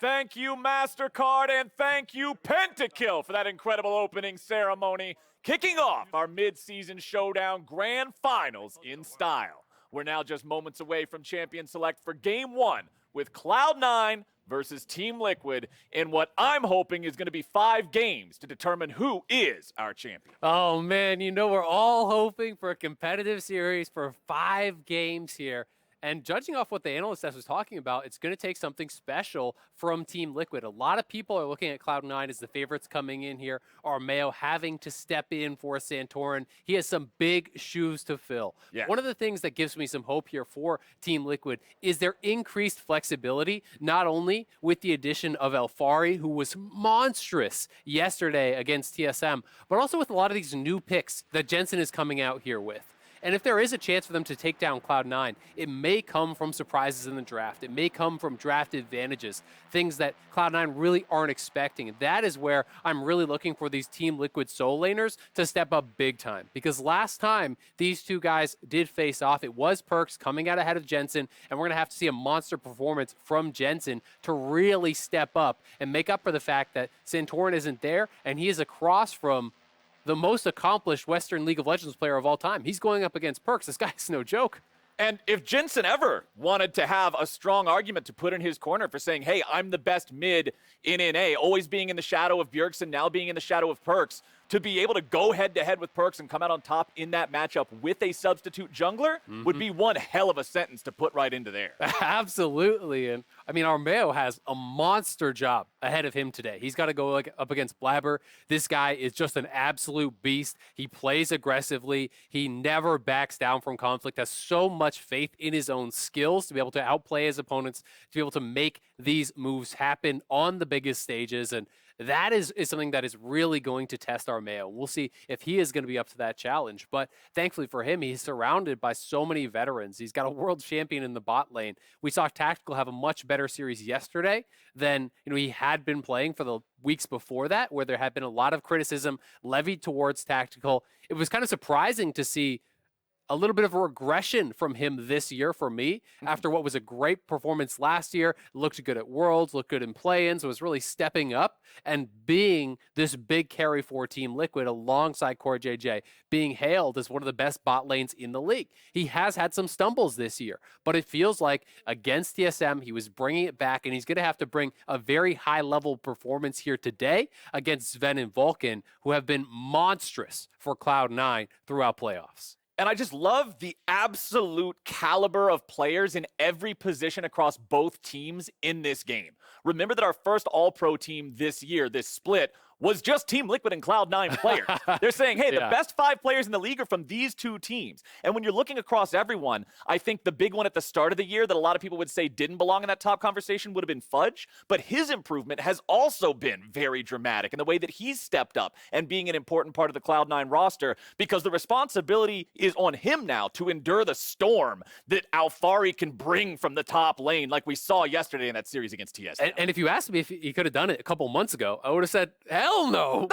Thank you, MasterCard, and thank you, Pentakill, for that incredible opening ceremony, kicking off our mid-season Showdown Grand Finals in style. We're now just moments away from Champion Select for Game 1 with Cloud9 versus Team Liquid in what I'm hoping is going to be 5 games to determine who is our champion. Oh, man, you know we're all hoping for a competitive series for 5 games here. And judging off what the analyst was talking about, it's going to take something special from Team Liquid. A lot of people are looking at Cloud9 as the favorites coming in here. Armeo having to step in for Santorin. He has some big shoes to fill. Yeah. One of the things that gives me some hope here for Team Liquid is their increased flexibility, not only with the addition of Alfari, who was monstrous yesterday against TSM, but also with a lot of these new picks that Jensen is coming out here with. And if there is a chance for them to take down Cloud9, it may come from surprises in the draft. It may come from draft advantages, things that Cloud9 really aren't expecting. And that is where I'm really looking for these Team Liquid solo laners to step up big time. Because last time these two guys did face off, it was Perkz coming out ahead of Jensen, and we're going to have to see a monster performance from Jensen to really step up and make up for the fact that Santorin isn't there, and he is across from the most accomplished Western League of Legends player of all time. He's going up against Perkz. This guy's no joke. And if Jensen ever wanted to have a strong argument to put in his corner for saying, hey, I'm the best mid in NA, always being in the shadow of Bjergsen, now being in the shadow of Perkz, to be able to go head-to-head with Perkz and come out on top in that matchup with a substitute jungler would be one hell of a sentence to put right into there. Absolutely. And I mean, Armeo has a monster job ahead of him today. He's got to go up against Blabber. This guy is just an absolute beast. He plays aggressively. He never backs down from conflict, has so much faith in his own skills to be able to outplay his opponents, to be able to make these moves happen on the biggest stages. And that is something that is really going to test Armeo. We'll see if he is going to be up to that challenge. But thankfully for him, he's surrounded by so many veterans. He's got a world champion in the bot lane. We saw Tactical have a much better series yesterday than he had been playing for the weeks before that, where there had been a lot of criticism levied towards Tactical. It was kind of surprising to see a little bit of a regression from him this year for me after what was a great performance last year. Looked good at Worlds, looked good in play-ins, was really stepping up and being this big carry for Team Liquid alongside Core JJ, being hailed as one of the best bot lanes in the league. He has had some stumbles this year, but it feels like against TSM, he was bringing it back, and he's going to have to bring a very high-level performance here today against Sven and Vulcan, who have been monstrous for Cloud9 throughout playoffs. And I just love the absolute caliber of players in every position across both teams in this game. Remember that our first All-Pro team this year, this split, was just Team Liquid and Cloud9 players. They're saying, hey, the best 5 players in the league are from these 2 teams. And when you're looking across everyone, I think the big one at the start of the year that a lot of people would say didn't belong in that top conversation would have been Fudge. But his improvement has also been very dramatic in the way that he's stepped up and being an important part of the Cloud9 roster, because the responsibility is on him now to endure the storm that Alfari can bring from the top lane, like we saw yesterday in that series against TSM. And if you asked me if he could have done it a couple months ago, I would have said, hell no.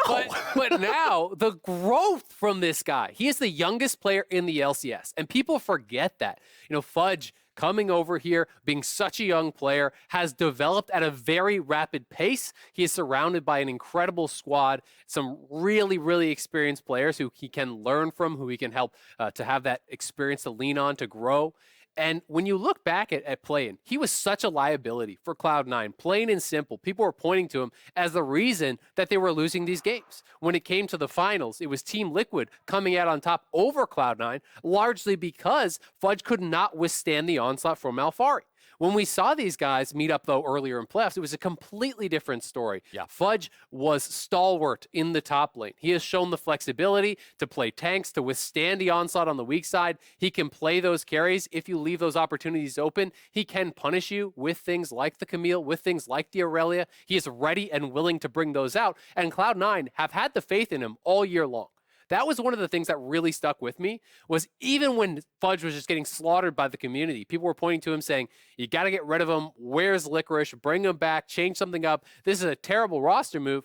But now, the growth from this guy, he is the youngest player in the LCS, and people forget that. Fudge coming over here, being such a young player, has developed at a very rapid pace. He is surrounded by an incredible squad, some really, really experienced players who he can learn from, who he can help to have that experience to lean on, to grow. And when you look back at play-in, he was such a liability for Cloud9, plain and simple. People were pointing to him as the reason that they were losing these games. When it came to the finals, it was Team Liquid coming out on top over Cloud9, largely because Fudge could not withstand the onslaught from Alfari. When we saw these guys meet up, though, earlier in playoffs, it was a completely different story. Yeah. Fudge was stalwart in the top lane. He has shown the flexibility to play tanks, to withstand the onslaught on the weak side. He can play those carries. If you leave those opportunities open, he can punish you with things like the Camille, with things like the Aurelia. He is ready and willing to bring those out. And Cloud9 have had the faith in him all year long. That was one of the things that really stuck with me, was even when Fudge was just getting slaughtered by the community, people were pointing to him saying, you got to get rid of him. Where's Licorice? Bring him back. Change something up. This is a terrible roster move.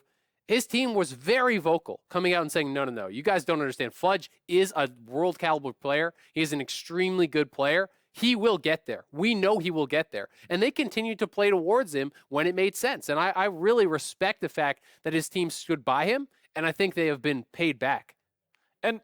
His team was very vocal, coming out and saying, no. You guys don't understand. Fudge is a world caliber player. He is an extremely good player. he will get there. We know he will get there. And they continued to play towards him when it made sense. And I really respect the fact that his team stood by him, and I think they have been paid back. And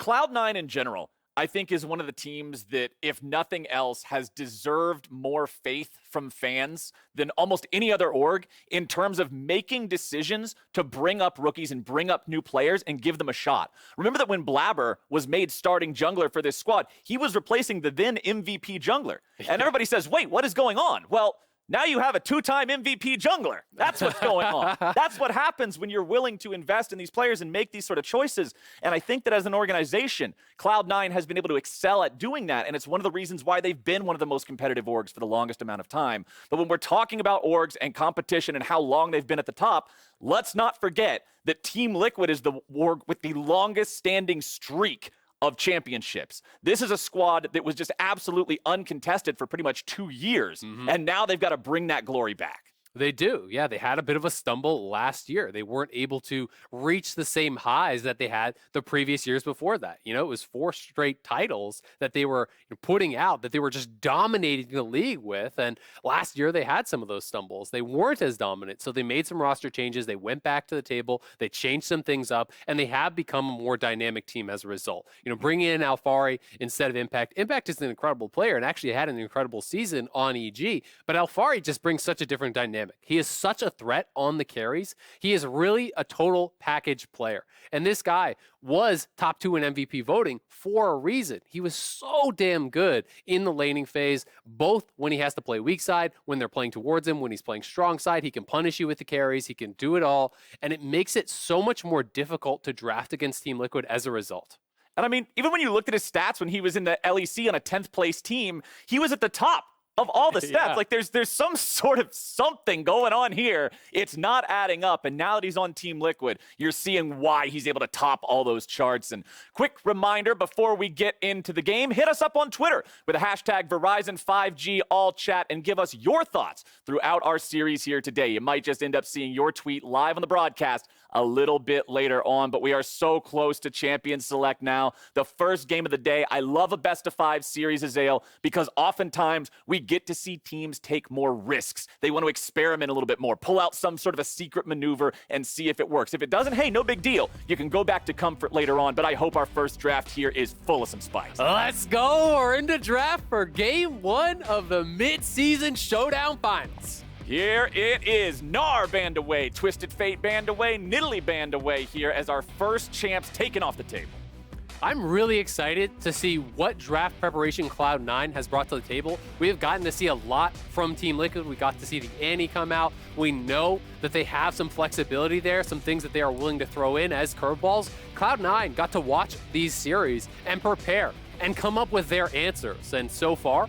Cloud9 in general, I think, is one of the teams that, if nothing else, has deserved more faith from fans than almost any other org in terms of making decisions to bring up rookies and bring up new players and give them a shot. Remember that when Blabber was made starting jungler for this squad, he was replacing the then MVP jungler. And everybody says, wait, what is going on? Well, now you have a 2-time MVP jungler. That's what's going on. That's what happens when you're willing to invest in these players and make these sort of choices. And I think that as an organization, Cloud9 has been able to excel at doing that. And it's one of the reasons why they've been one of the most competitive orgs for the longest amount of time. But when we're talking about orgs and competition and how long they've been at the top, let's not forget that Team Liquid is the org with the longest standing streak of championships. This is a squad that was just absolutely uncontested for pretty much 2 years, and now they've got to bring that glory back. They do. Yeah, they had a bit of a stumble last year. They weren't able to reach the same highs that they had the previous years before that. You know, it was 4 straight titles that they were putting out, that they were just dominating the league with. And last year they had some of those stumbles. They weren't as dominant. So they made some roster changes. They went back to the table. They changed some things up, and they have become a more dynamic team as a result. You know, bringing in Alfari instead of Impact. Impact is an incredible player and actually had an incredible season on EG, but Alfari just brings such a different dynamic. He is such a threat on the carries. He is really a total package player. And this guy was top 2 in MVP voting for a reason. He was so damn good in the laning phase, both when he has to play weak side, when they're playing towards him, when he's playing strong side. He can punish you with the carries. He can do it all. And it makes it so much more difficult to draft against Team Liquid as a result. And I mean, even when you looked at his stats when he was in the LEC on a 10th place team, he was at the top of all the stats. Yeah. Like there's some sort of something going on here. It's not adding up. And now that he's on Team Liquid, you're seeing why he's able to top all those charts. And quick reminder before we get into the game, hit us up on Twitter with the hashtag Verizon5G all chat and give us your thoughts throughout our series here today. You might just end up seeing your tweet live on the broadcast a little bit later on, but we are so close to Champion Select now. The first game of the day. I love a best of 5 series, Azael, because oftentimes we get to see teams take more risks. They want to experiment a little bit more, pull out some sort of a secret maneuver and see if it works. If it doesn't, hey, no big deal. You can go back to comfort later on, but I hope our first draft here is full of some spikes. Let's go. We're into draft for game 1 of the mid-season Showdown Finals. Here it is. Gnar banned away, Twisted Fate banned away, Nidalee banned away here as our first champs taken off the table. I'm really excited to see what draft preparation Cloud9 has brought to the table. We have gotten to see a lot from Team Liquid. We got to see the Annie come out. We know that they have some flexibility there, some things that they are willing to throw in as curveballs. Cloud9 got to watch these series and prepare and come up with their answers. And so far,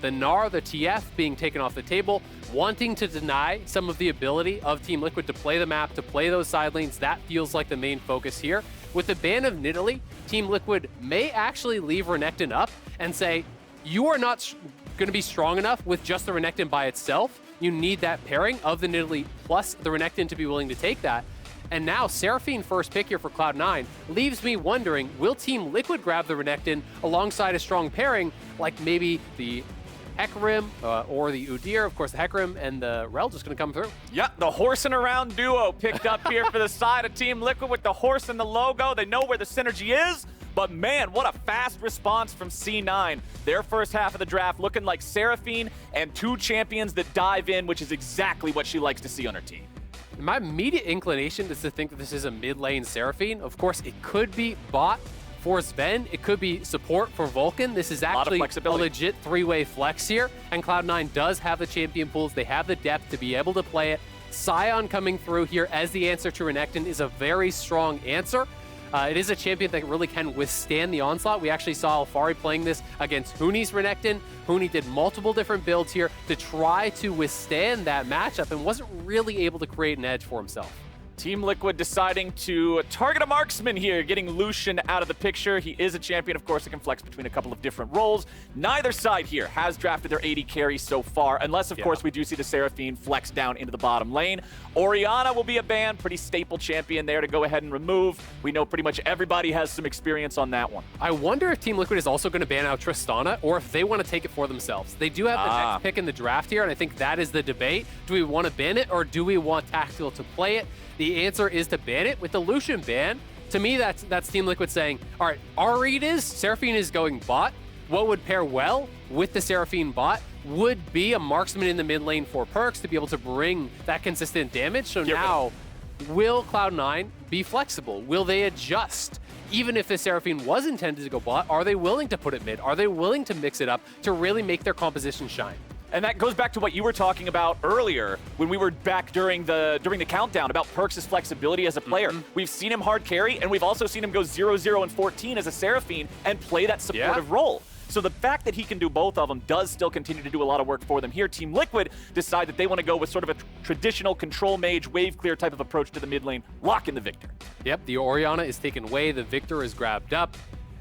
the Gnar, the TF being taken off the table, wanting to deny some of the ability of Team Liquid to play the map, to play those side lanes. That feels like the main focus here. With the ban of Nidalee, Team Liquid may actually leave Renekton up and say, you are not going to be strong enough with just the Renekton by itself. You need that pairing of the Nidalee plus the Renekton to be willing to take that. And now Seraphine first pick here for Cloud9 leaves me wondering, will Team Liquid grab the Renekton alongside a strong pairing like maybe the Hecarim or the Udyr? Of course, the Hecarim and the Rel just going to come through. Yeah, the horsing around duo picked up here for the side of Team Liquid with the horse and the logo. They know where the synergy is, but man, what a fast response from C9. Their first half of the draft looking like Seraphine and 2 champions that dive in, which is exactly what she likes to see on her team. My immediate inclination is to think that this is a mid lane Seraphine. Of course, it could be bot for Sven. It could be support for Vulcan. This is actually a legit 3-way flex here, and Cloud9 does have the champion pools. They have the depth to be able to play it. Sion coming through here as the answer to Renekton is a very strong answer. It is a champion that really can withstand the onslaught. We actually saw Alfari playing this against Huni's Renekton. Huni did multiple different builds here to try to withstand that matchup and wasn't really able to create an edge for himself. Team Liquid deciding to target a marksman here, getting Lucian out of the picture. He is a champion, of course, that can flex between a couple of different roles. Neither side here has drafted their AD carry so far, unless, of course, we do see the Seraphine flex down into the bottom lane. Orianna will be a ban, pretty staple champion there to go ahead and remove. We know pretty much everybody has some experience on that one. I wonder if Team Liquid is also going to ban out Tristana, or if they want to take it for themselves. They do have the next pick in the draft here, and I think that is the debate. Do we want to ban it, or do we want Tactical to play it? The answer is to ban it. With the Lucian ban, to me, that's Team Liquid saying, all right, our read is Seraphine is going bot. What would pair well with the Seraphine bot would be a marksman in the mid lane for perks to be able to bring that consistent damage. So now, will Cloud9 be flexible? Will they adjust? Even if the Seraphine was intended to go bot, are they willing to put it mid? Are they willing to mix it up to really make their composition shine? And that goes back to what you were talking about earlier when we were back during the countdown about Perks' flexibility as a player. We've seen him hard carry, and we've also seen him go 0-0 and 14 as a Seraphine and play that supportive role. So the fact that he can do both of them does still continue to do a lot of work for them here. Team Liquid decide that they want to go with sort of a traditional control mage, wave clear type of approach to the mid lane, lock in the Victor. Yep, the Orianna is taken away, the Victor is grabbed up.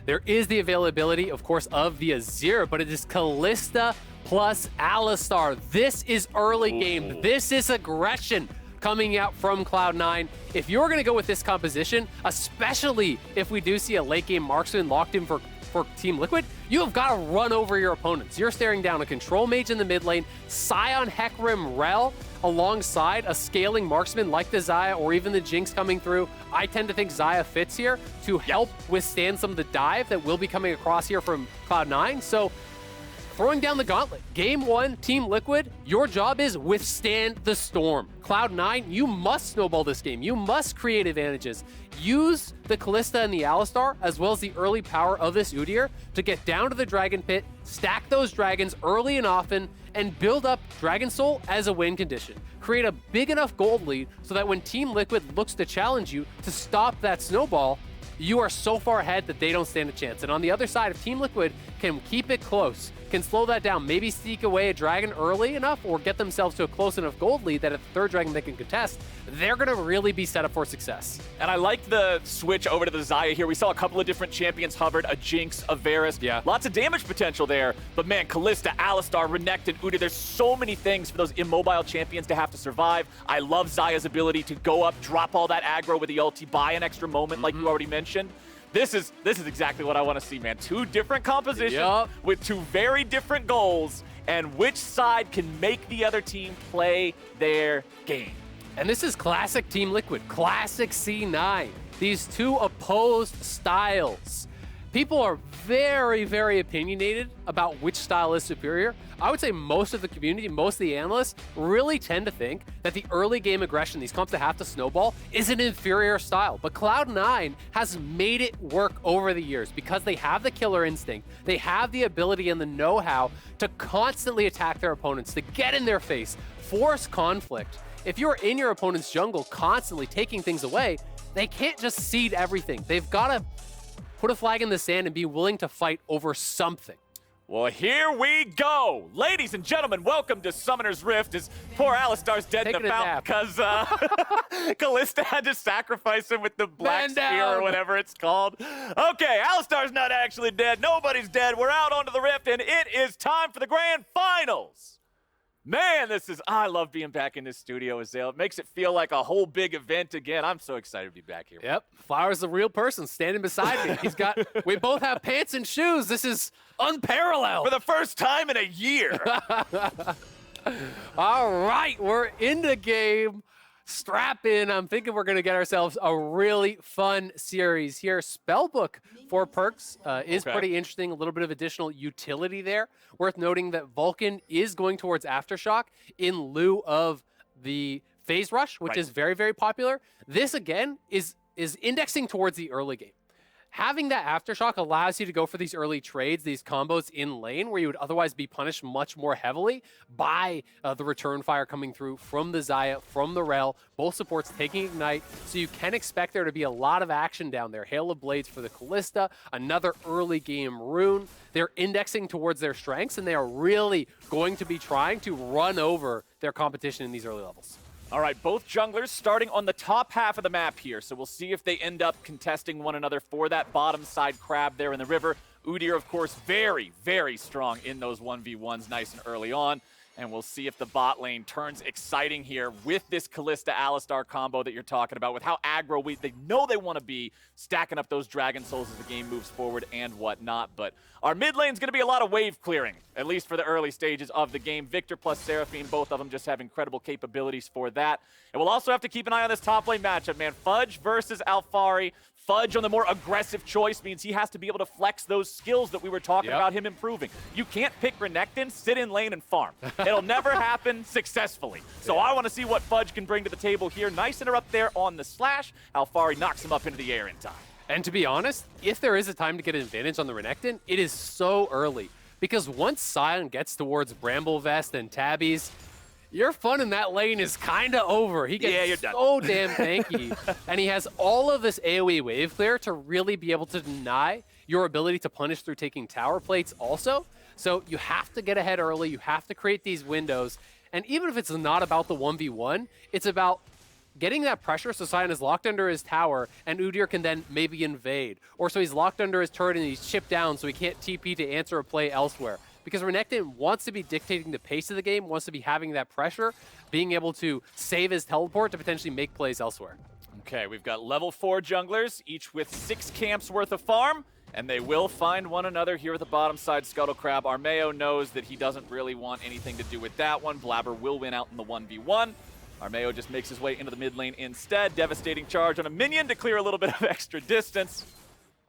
There is the availability, of course, of the Azir, but it is Kalista plus Alistar. This is early game. This is aggression coming out from Cloud9. If you're going to go with this composition, especially if we do see a late game marksman locked in for Team Liquid, you have got to run over your opponents. You're staring down a control mage in the mid lane, Scion, Hecarim, Rel, alongside a scaling marksman like the Xayah or even the Jinx coming through. I tend to think Xayah fits here to help withstand some of the dive that will be coming across here from Cloud9. So throwing down the gauntlet. Game 1, Team Liquid, your job is withstand the storm. Cloud9, you must snowball this game. You must create advantages. Use the Kalista and the Alistar, as well as the early power of this Udyr, to get down to the Dragon Pit, stack those dragons early and often, and build up Dragon Soul as a win condition. Create a big enough gold lead so that when Team Liquid looks to challenge you to stop that snowball, you are so far ahead that they don't stand a chance. And on the other side, if Team Liquid can keep it close, can slow that down, maybe sneak away a dragon early enough or get themselves to a close enough gold lead that at the third dragon they can contest, they're going to really be set up for success. And I like the switch over to the Xayah here. We saw a couple of different champions hovered, a Jinx, a Varus. Yeah. Lots of damage potential there. But man, Kalista, Alistar, Renekton, Udyr, there's so many things for those immobile champions to have to survive. I love Xayah's ability to go up, drop all that aggro with the ulti, buy an extra moment like you already mentioned. This is exactly what I want to see, man. Two different compositions with two very different goals, and which side can make the other team play their game. And this is classic Team Liquid, classic C9. These two opposed styles. People are very, very opinionated about which style is superior. I would say most of the community, most of the analysts really tend to think that the early game aggression, these comps that have to snowball, is an inferior style. But Cloud9 has made it work over the years because they have the killer instinct. They have the ability and the know-how to constantly attack their opponents, to get in their face, force conflict. If you're in your opponent's jungle constantly taking things away, they can't just cede everything. They've got to put a flag in the sand and be willing to fight over something. Well, here we go. Ladies and gentlemen, welcome to Summoner's Rift. As poor Alistar's dead in the fountain because Kalista had to sacrifice him with the black spear or whatever it's called. Okay, Alistar's not actually dead. Nobody's dead. We're out onto the Rift, and it is time for the grand finals. Man, I love being back in this studio, Azale. It makes it feel like a whole big event again. I'm so excited to be back here. Yep, Flower's the real person standing beside me. We both have pants and shoes. This is unparalleled. For the first time in a year. All right, we're in the game. Strap in. I'm thinking we're going to get ourselves a really fun series here. Spellbook for perks is pretty interesting. A little bit of additional utility there. Worth noting that Vulcan is going towards Aftershock in lieu of the Phase Rush, which is very, very popular. This, again, is indexing towards the early game. Having that Aftershock allows you to go for these early trades, these combos in lane, where you would otherwise be punished much more heavily by the return fire coming through from the Xayah, from the Rel, both supports taking Ignite, so you can expect there to be a lot of action down there. Hail of Blades for the Kalista, another early game rune. They're indexing towards their strengths, and they are really going to be trying to run over their competition in these early levels. All right, both junglers starting on the top half of the map here, so we'll see if they end up contesting one another for that bottom side crab there in the river. Udyr, of course, very, very strong in those 1v1s nice and early on. And we'll see if the bot lane turns exciting here with this Kalista-Alistar combo that you're talking about, with how aggro they know they want to be, stacking up those Dragon Souls as the game moves forward and whatnot. But our mid lane's going to be a lot of wave clearing, at least for the early stages of the game. Victor plus Seraphine, both of them just have incredible capabilities for that. And we'll also have to keep an eye on this top lane matchup, man. Fudge versus Alphari. Fudge on the more aggressive choice means he has to be able to flex those skills that we were talking about him improving. You can't pick Renekton, sit in lane, and farm. It'll never happen successfully. So I want to see what Fudge can bring to the table here. Nice interrupt there on the slash. Alphari knocks him up into the air in time. And to be honest, if there is a time to get an advantage on the Renekton, it is so early. Because once Sion gets towards Bramble Vest and Tabbies, your fun in that lane is kind of over. He gets so damn tanky. And he has all of this AoE wave clear to really be able to deny your ability to punish through taking tower plates also. So you have to get ahead early. You have to create these windows. And even if it's not about the 1v1, it's about getting that pressure so Sion is locked under his tower and Udyr can then maybe invade. Or so he's locked under his turret and he's chipped down so he can't TP to answer a play elsewhere. Because Renekton wants to be dictating the pace of the game, wants to be having that pressure, being able to save his teleport to potentially make plays elsewhere. Okay, we've got level 4 junglers, each with 6 camps worth of farm, and they will find one another here at the bottom side Scuttle Crab. Armeo knows that he doesn't really want anything to do with that one. Blabber will win out in the 1v1. Armeo just makes his way into the mid lane instead. Devastating charge on a minion to clear a little bit of extra distance.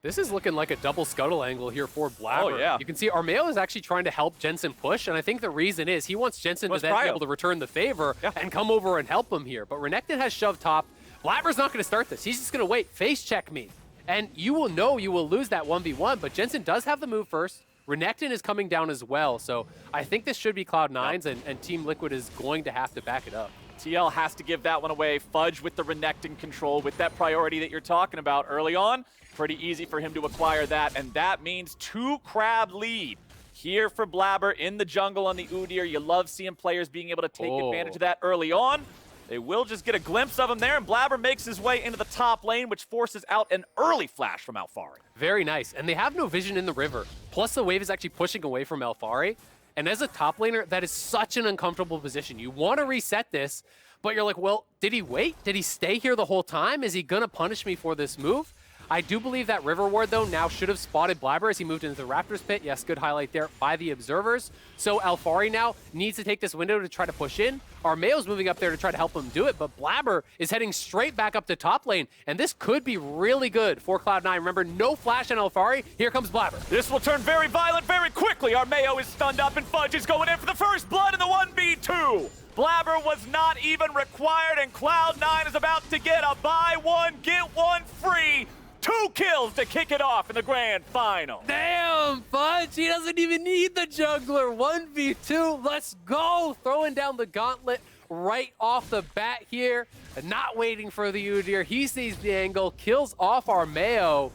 This is looking like a double scuttle angle here for Blabber. Oh, yeah. You can see Armeo is actually trying to help Jensen push, and I think the reason is he wants Jensen to then be able to return the favor and come over and help him here. But Renekton has shoved top. Blabber's not going to start this. He's just going to wait. Face check me. And you will know you will lose that 1v1, but Jensen does have the move first. Renekton is coming down as well, so I think this should be Cloud9's, and Team Liquid is going to have to back it up. TL has to give that one away. Fudge with the Renekton control, with that priority that you're talking about early on. Pretty easy for him to acquire that, and that means 2 crab lead here for Blabber in the jungle on the Udyr. You love seeing players being able to take advantage of that early on. They will just get a glimpse of him there, and Blabber makes his way into the top lane, which forces out an early flash from Alphari. Very nice, and they have no vision in the river. Plus, the wave is actually pushing away from Alphari, and as a top laner, that is such an uncomfortable position. You want to reset this, but you're like, well, did he wait? Did he stay here the whole time? Is he going to punish me for this move? I do believe that River Ward, though, now should have spotted Blabber as he moved into the Raptors pit. Yes, good highlight there by the observers. So Alphari now needs to take this window to try to push in. Armeo's moving up there to try to help him do it, but Blabber is heading straight back up to top lane, and this could be really good for Cloud9. Remember, no flash on Alphari. Here comes Blabber. This will turn very violent very quickly. Armeo is stunned up, and Fudge is going in for the first blood in the 1v2. Blabber was not even required, and Cloud9 is about to get a buy one, get one free. 2 kills to kick it off in the grand final. Damn, Fudge, he doesn't even need the jungler. 1v2, let's go. Throwing down the gauntlet right off the bat here. Not waiting for the Udyr. He sees the angle, kills off Armeo,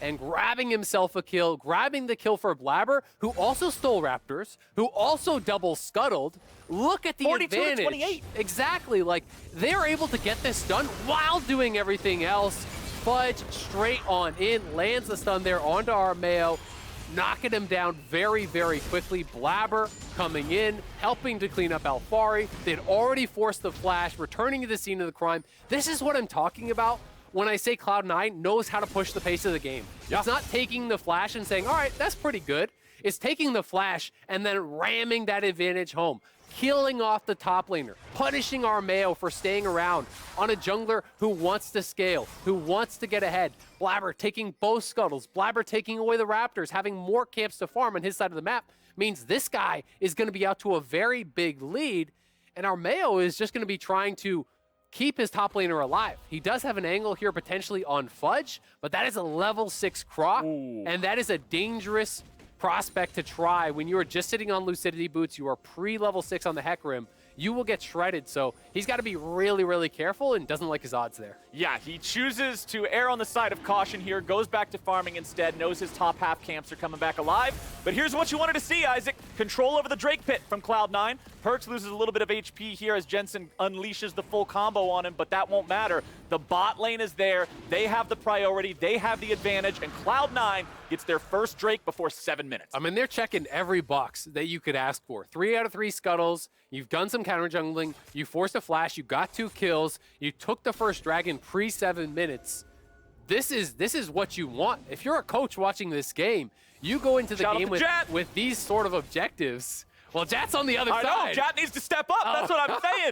and grabbing himself a kill, grabbing the kill for Blabber, who also stole Raptors, who also double scuttled. Look at the 42 advantage. to 28. Exactly, like they're able to get this done while doing everything else. Fudge straight on in, lands the stun there onto Armeo, knocking him down very, very quickly. Blabber coming in, helping to clean up Alphari. They'd already forced the flash, returning to the scene of the crime. This is what I'm talking about when I say Cloud9 knows how to push the pace of the game. It's not taking the flash and saying, all right, that's pretty good. It's taking the flash and then ramming that advantage home, killing off the top laner, punishing Armeo for staying around on a jungler who wants to scale, who wants to get ahead. Blabber taking both scuttles, Blabber taking away the Raptors, having more camps to farm on his side of the map means this guy is going to be out to a very big lead, and Armeo is just going to be trying to keep his top laner alive. He does have an angle here potentially on Fudge, but that is a level 6 Croc, and that is a dangerous prospect to try. When you are just sitting on Lucidity Boots, you are pre-level 6 on the Heck Rim, you will get shredded. So he's got to be really, really careful and doesn't like his odds there. Yeah, he chooses to err on the side of caution here, goes back to farming instead, knows his top half camps are coming back alive. But here's what you wanted to see, Isaac. Control over the Drake Pit from Cloud9. Perks loses a little bit of HP here as Jensen unleashes the full combo on him, but that won't matter. The bot lane is there. They have the priority. They have the advantage, and Cloud9 gets their first Drake before 7 minutes. I mean, they're checking every box that you could ask for. 3 out of 3 scuttles. You've done some counter jungling. You forced a flash. You got 2 kills. You took the first dragon pre-7 minutes. This is what you want. If you're a coach watching this game, you go into the game with these sort of objectives. Well, Jat's on the other side. I know, Jat needs to step up. That's what I'm saying.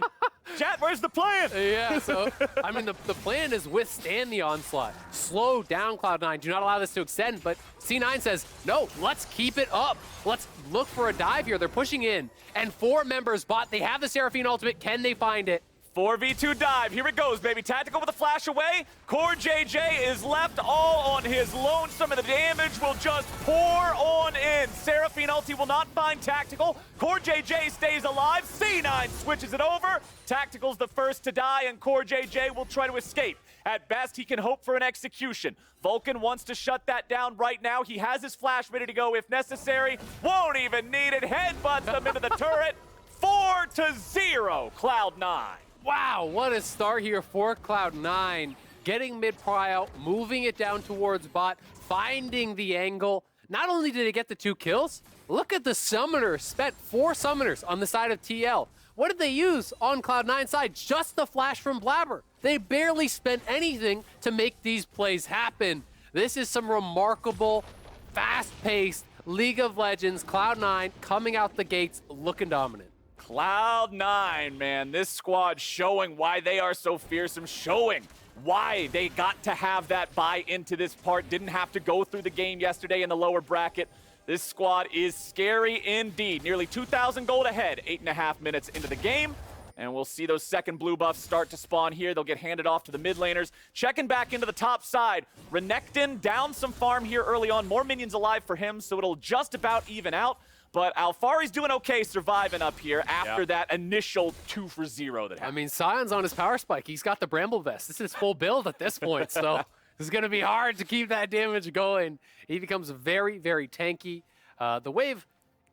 Jat, where's the plan? Yeah, so, I mean, the plan is withstand the onslaught. Slow down Cloud9. Do not allow this to extend, but C9 says, no, let's keep it up. Let's look for a dive here. They're pushing in, and 4 members bot. They have the Seraphine ultimate. Can they find it? 4v2 dive. Here it goes, baby. Tactical with a flash away. Core JJ is left all on his lonesome, and the damage will just pour on in. Seraphine ulti will not find Tactical. Core JJ stays alive. C9 switches it over. Tactical's the first to die, and Core JJ will try to escape. At best, he can hope for an execution. Vulcan wants to shut that down right now. He has his flash ready to go if necessary. Won't even need it. Headbutts them into the turret. 4-0, Cloud9. Wow, what a start here for Cloud9. Getting mid-prio, moving it down towards bot, finding the angle. Not only did they get the 2 kills, look at the summoners. Spent 4 summoners on the side of TL. What did they use on Cloud9's side? Just the flash from Blabber. They barely spent anything to make these plays happen. This is some remarkable, fast-paced League of Legends. Cloud9 coming out the gates looking dominant. Cloud9, man, this squad showing why they are so fearsome, showing why they got to have that buy into this part, didn't have to go through the game yesterday in the lower bracket. This squad is scary indeed. Nearly 2,000 gold ahead, 8.5 minutes into the game. And we'll see those second blue buffs start to spawn here. They'll get handed off to the mid laners. Checking back into the top side. Renekton down some farm here early on. More minions alive for him, so it'll just about even out. But Alfari's doing okay surviving up here after that initial 2-for-0 that happened. I mean, Sion's on his power spike. He's got the Bramble Vest. This is full build at this point, so it's going to be hard to keep that damage going. He becomes very, very tanky. The wave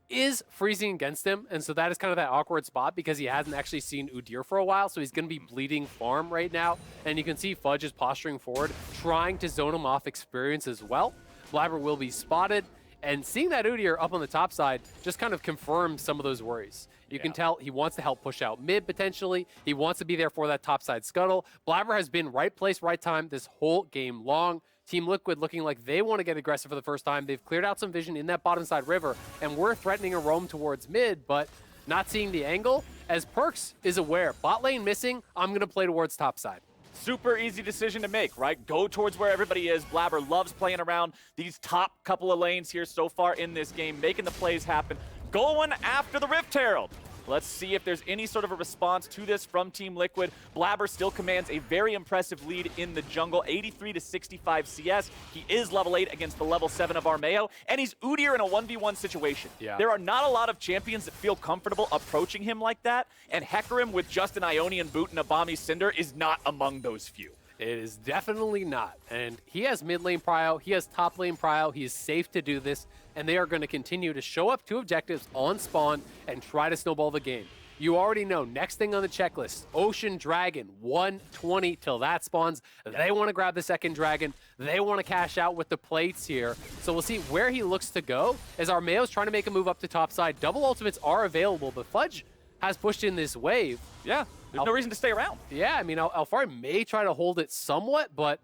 is freezing against him, and so that is kind of that awkward spot because he hasn't actually seen Udyr for a while, so he's going to be bleeding farm right now. And you can see Fudge is posturing forward, trying to zone him off experience as well. Blabber will be spotted. And seeing that Udyr up on the top side just kind of confirms some of those worries. You can tell he wants to help push out mid potentially. He wants to be there for that top side scuttle. Blabber has been right place, right time this whole game long. Team Liquid looking like they want to get aggressive for the first time. They've cleared out some vision in that bottom side river, and we're threatening a roam towards mid, but not seeing the angle. As Perks is aware, bot lane missing, I'm going to play towards top side. Super easy decision to make, right? Go towards where everybody is. Blabber loves playing around these top couple of lanes here so far in this game, making the plays happen, going after the Rift Herald. Let's see if there's any sort of a response to this from Team Liquid. Blabber still commands a very impressive lead in the jungle, 83-65 CS. He is level 8 against the level 7 of Armeo, and he's Udyr in a 1v1 situation. There are not a lot of champions that feel comfortable approaching him like that, and Hecarim with just an Ionian boot and a Bomby Cinder is not among those few. It is definitely not. And he has mid lane prio, he has top lane prio, he is safe to do this, and they are going to continue to show up to objectives on spawn and try to snowball the game. You already know, next thing on the checklist, Ocean Dragon, 120 till that spawns. They want to grab the second dragon. They want to cash out with the plates here. So we'll see where he looks to go as Armeo's trying to make a move up to top side. Double ultimates are available, but Fudge has pushed in this wave. Yeah, there's no reason to stay around. Yeah, I mean, Alfari may try to hold it somewhat, but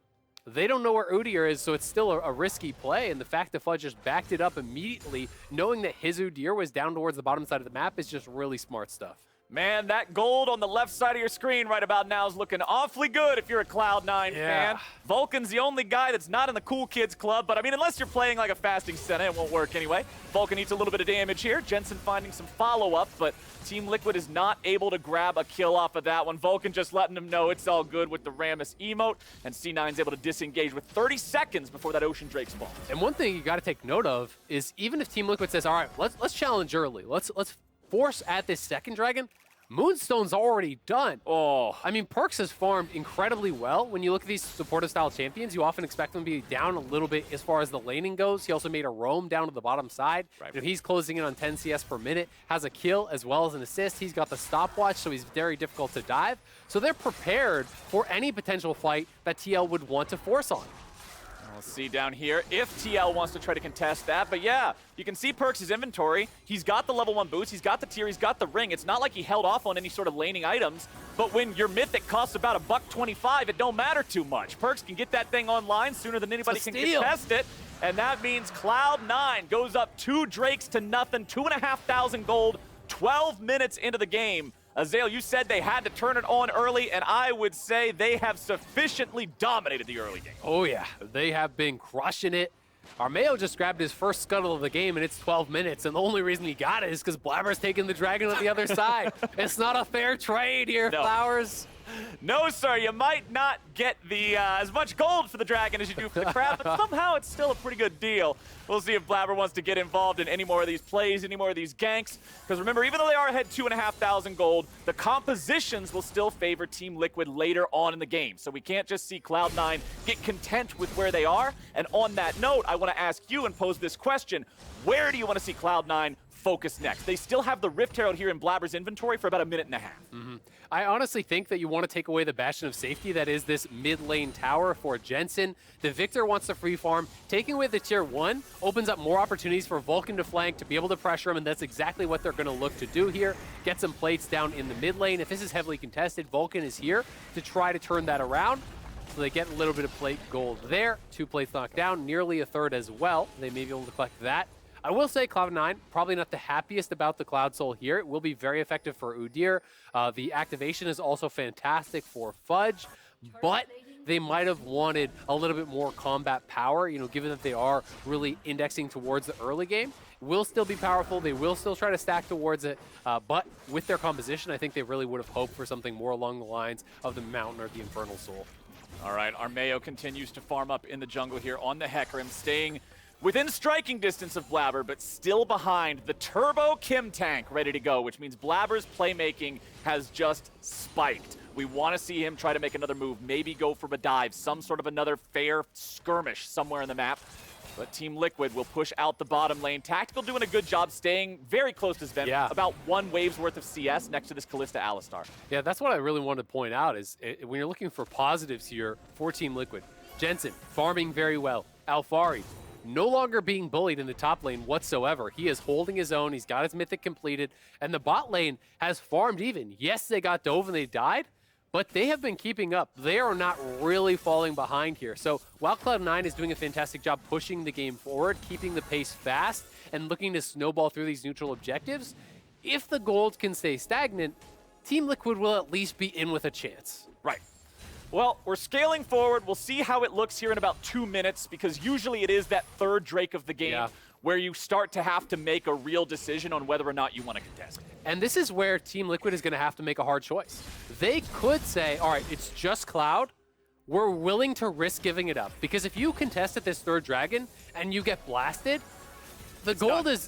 they don't know where Udyr is, so it's still a risky play. And the fact that Fudge just backed it up immediately, knowing that his Udyr was down towards the bottom side of the map, is just really smart stuff. Man, that gold on the left side of your screen right about now is looking awfully good if you're a Cloud9 fan. Vulcan's the only guy that's not in the cool kids club, but I mean, unless you're playing like a fasting Senna, it won't work anyway. Vulcan eats a little bit of damage here. Jensen finding some follow-up, but Team Liquid is not able to grab a kill off of that one. Vulcan just letting him know it's all good with the Rammus emote, and C9's able to disengage with 30 seconds before that Ocean Drake spawns. And one thing you got to take note of is even if Team Liquid says, all right, let's challenge early. Let's force at this second dragon. Moonstone's already done. Oh. I mean, Perks has farmed incredibly well. When you look at these supportive style champions, you often expect them to be down a little bit as far as the laning goes. He also made a roam down to the bottom side. Right. You know, he's closing in on 10 CS per minute, has a kill as well as an assist. He's got the stopwatch, so he's very difficult to dive. So they're prepared for any potential fight that TL would want to force on. We'll see down here if TL wants to try to contest that. But yeah, you can see Perks' inventory. He's got the level 1 boots, he's got the tier, he's got the ring. It's not like he held off on any sort of laning items. But when your mythic costs about $1.25, it don't matter too much. Perks can get that thing online sooner than anybody can contest it. And that means Cloud9 goes up 2 Drakes to nothing, 2,500 gold, 12 minutes into the game. Azael, you said they had to turn it on early, and I would say they have sufficiently dominated the early game. Oh yeah, they have been crushing it. Armeo just grabbed his first scuttle of the game, and it's 12 minutes, and the only reason he got it is because Blabber's taking the dragon on the other side. It's not a fair trade here, No. Flowers. No, sir, you might not get the as much gold for the dragon as you do for the crab, but somehow it's still a pretty good deal. We'll see if Blabber wants to get involved in any more of these plays, any more of these ganks. Because remember, even though they are ahead 2,500 gold, the compositions will still favor Team Liquid later on in the game. So we can't just see Cloud9 get content with where they are. And on that note, I want to ask you and pose this question. Where do you want to see Cloud9 focus next? They still have the Rift Herald here in Blabber's inventory for about a minute and a half. I honestly think that you want to take away the bastion of safety that is this mid lane tower for Jensen. The Victor wants to free farm. Taking away the tier 1 opens up more opportunities for Vulcan to flank, to be able to pressure him, and that's exactly what they're going to look to do here. Get some plates down in the mid lane. If this is heavily contested, Vulcan is here to try to turn that around. So they get a little bit of plate gold there. 2 plates knocked down, nearly a third as well. They may be able to collect that. I will say Cloud9, probably not the happiest about the Cloud Soul here. It will be very effective for Udyr. The activation is also fantastic for Fudge, but they might have wanted a little bit more combat power, you know, given that they are really indexing towards the early game. It will still be powerful. They will still try to stack towards it, but with their composition, I think they really would have hoped for something more along the lines of the Mountain or the Infernal Soul. All right, Armeo continues to farm up in the jungle here on the Hecarim, staying within striking distance of Blabber, but still behind the Turbo Kim tank ready to go, which means Blabber's playmaking has just spiked. We want to see him try to make another move, maybe go for a dive, some sort of another fair skirmish somewhere in the map. But Team Liquid will push out the bottom lane. Tactical doing a good job staying very close to Sven. Yeah. About 1 wave's worth of CS next to this Kalista Alistar. Yeah, that's what I really wanted to point out is when you're looking for positives here for Team Liquid, Jensen farming very well. Alfari no longer being bullied in the top lane whatsoever. He is holding his own. He's got his mythic completed. And the bot lane has farmed even. Yes, they got dove and they died, but they have been keeping up. They are not really falling behind here. So while Cloud9 is doing a fantastic job pushing the game forward, keeping the pace fast, and looking to snowball through these neutral objectives, if the gold can stay stagnant, Team Liquid will at least be in with a chance. Right. Well, we're scaling forward. We'll see how it looks here in about 2 minutes, because usually it is that third Drake of the game where you start to have to make a real decision on whether or not you want to contest. And this is where Team Liquid is going to have to make a hard choice. They could say, all right, it's just Cloud. We're willing to risk giving it up. Because if you contest at this third dragon and you get blasted, the gold is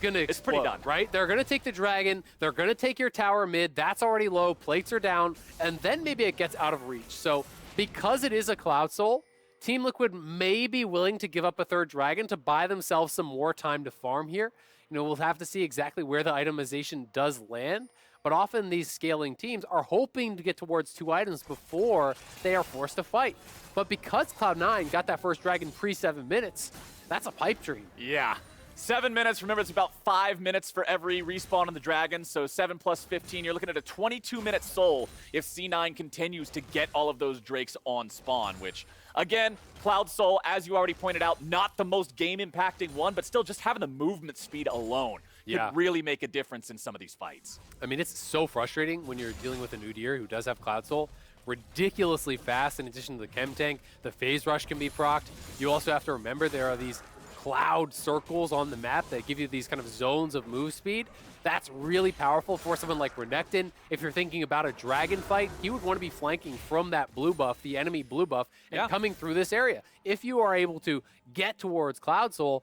going to explode. It's pretty done. Right? They're going to take the dragon. They're going to take your tower mid. That's already low. Plates are down. And then maybe it gets out of reach. So because it is a Cloud Soul, Team Liquid may be willing to give up a third dragon to buy themselves some more time to farm here. You know, we'll have to see exactly where the itemization does land. But often these scaling teams are hoping to get towards 2 items before they are forced to fight. But because Cloud9 got that first dragon pre-7 minutes, that's a pipe dream. Yeah. 7 minutes. Remember, it's about 5 minutes for every respawn on the dragon. So 7 plus 15, you're looking at a 22-minute soul if C9 continues to get all of those drakes on spawn, which, again, Cloud Soul, as you already pointed out, not the most game-impacting one, but still just having the movement speed alone could really make a difference in some of these fights. I mean, it's so frustrating when you're dealing with an Udyr who does have Cloud Soul. Ridiculously fast in addition to the chem tank. The phase rush can be procced. You also have to remember there are these cloud circles on the map that give you these kind of zones of move speed. That's really powerful for someone like Renekton. If you're thinking about a dragon fight, he would want to be flanking from that blue buff, the enemy blue buff, and coming through this area. If you are able to get towards Cloud Soul,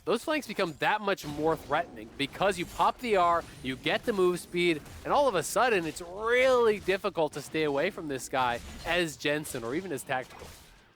those flanks become that much more threatening because you pop the R, you get the move speed, and all of a sudden it's really difficult to stay away from this guy as Jensen or even as Tactical.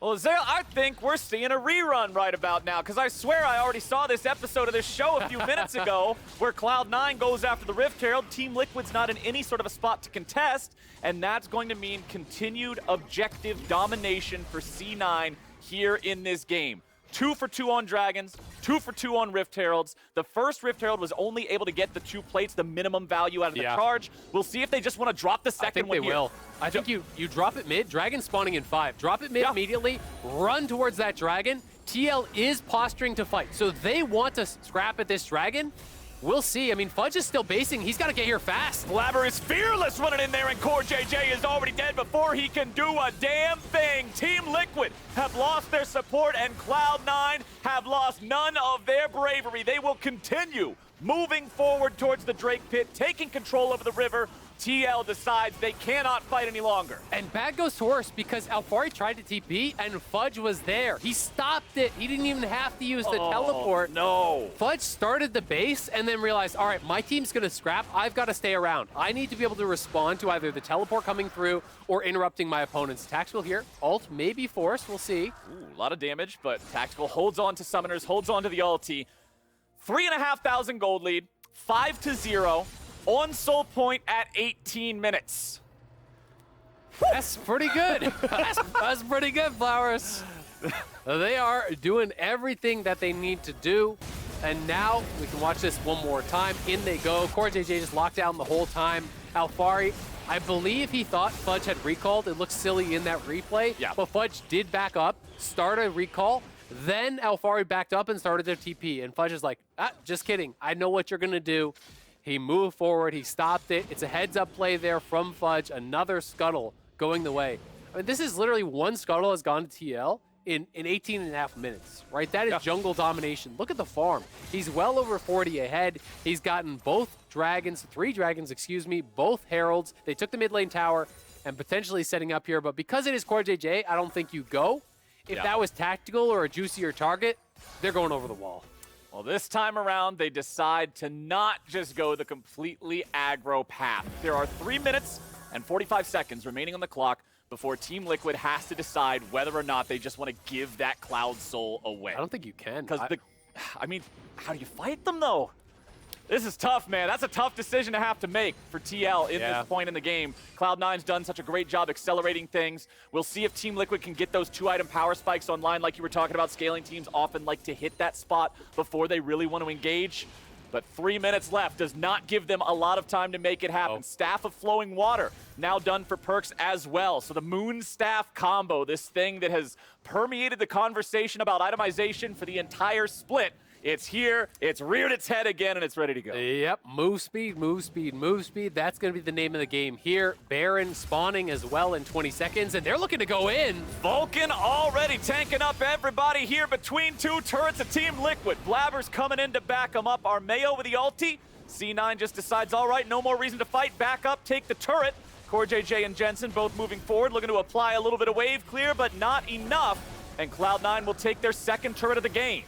Well, Zale, I think we're seeing a rerun right about now, because I swear I already saw this episode of this show a few minutes ago where Cloud9 goes after the Rift Herald. Team Liquid's not in any sort of a spot to contest, and that's going to mean continued objective domination for C9 here in this game. 2 for 2 on Dragons, 2 for 2 on Rift Heralds. The first Rift Herald was only able to get the 2 plates, the minimum value out of the charge. We'll see if they just want to drop the second one here. I think they will. I think you drop it mid, Dragon spawning in 5. Drop it mid immediately, run towards that Dragon. TL is posturing to fight, so they want to scrap at this Dragon. We'll see. I mean, Fudge is still basing. He's got to get here fast. Blabber is fearless running in there, and Core JJ is already dead before he can do a damn thing. Team Liquid have lost their support, and Cloud9 have lost none of their bravery. They will continue moving forward towards the Drake Pit, taking control over the river. TL decides they cannot fight any longer. And bad goes to worse because Alfari tried to TP and Fudge was there. He stopped it. He didn't even have to use the teleport. No. Fudge started the base and then realized, all right, my team's going to scrap. I've got to stay around. I need to be able to respond to either the teleport coming through or interrupting my opponent's Tactical here. Ult may be forced. We'll see. Ooh, a lot of damage, but Tactical holds on to Summoners, holds on to the ulti. 3,500 gold lead, 5-0. On Soul Point at 18 minutes. That's pretty good. That's pretty good, Flowers. They are doing everything that they need to do. And now we can watch this one more time. In they go. Core JJ just locked down the whole time. Alfari, I believe he thought Fudge had recalled. It looks silly in that replay. Yeah. But Fudge did back up, start a recall. Then Alfari backed up and started their TP. And Fudge is like, just kidding. I know what you're going to do. He moved forward, he stopped it. It's a heads-up play there from Fudge. Another scuttle going the way. I mean, this is literally one scuttle has gone to TL in 18 and a half minutes, right? That is jungle domination. Look at the farm. He's well over 40 ahead. He's gotten both dragons, 3 dragons, excuse me, both heralds. They took the mid lane tower and potentially setting up here, but because it is Core JJ, I don't think you go. If that was Tactical or a juicier target, they're going over the wall. Well, this time around, they decide to not just go the completely aggro path. There are 3 minutes and 45 seconds remaining on the clock before Team Liquid has to decide whether or not they just want to give that Cloud Soul away. I don't think you can. Because I mean, how do you fight them, though? This is tough, man. That's a tough decision to have to make for TL in this point in the game. Cloud9's done such a great job accelerating things. We'll see if Team Liquid can get those 2-item power spikes online like you were talking about. Scaling teams often like to hit that spot before they really want to engage. But 3 minutes left does not give them a lot of time to make it happen. Staff of Flowing Water now done for perks as well. So the Moon Staff combo, this thing that has permeated the conversation about itemization for the entire split, it's here, it's reared its head again, and it's ready to go. Yep, move speed, move speed, move speed. That's going to be the name of the game here. Baron spawning as well in 20 seconds, and they're looking to go in. Vulcan already tanking up everybody here between 2 turrets of Team Liquid. Blabber's coming in to back them up. Armeo with the ulti. C9 just decides, all right, no more reason to fight. Back up, take the turret. Core JJ and Jensen both moving forward, looking to apply a little bit of wave clear, but not enough. And Cloud9 will take their second turret of the game.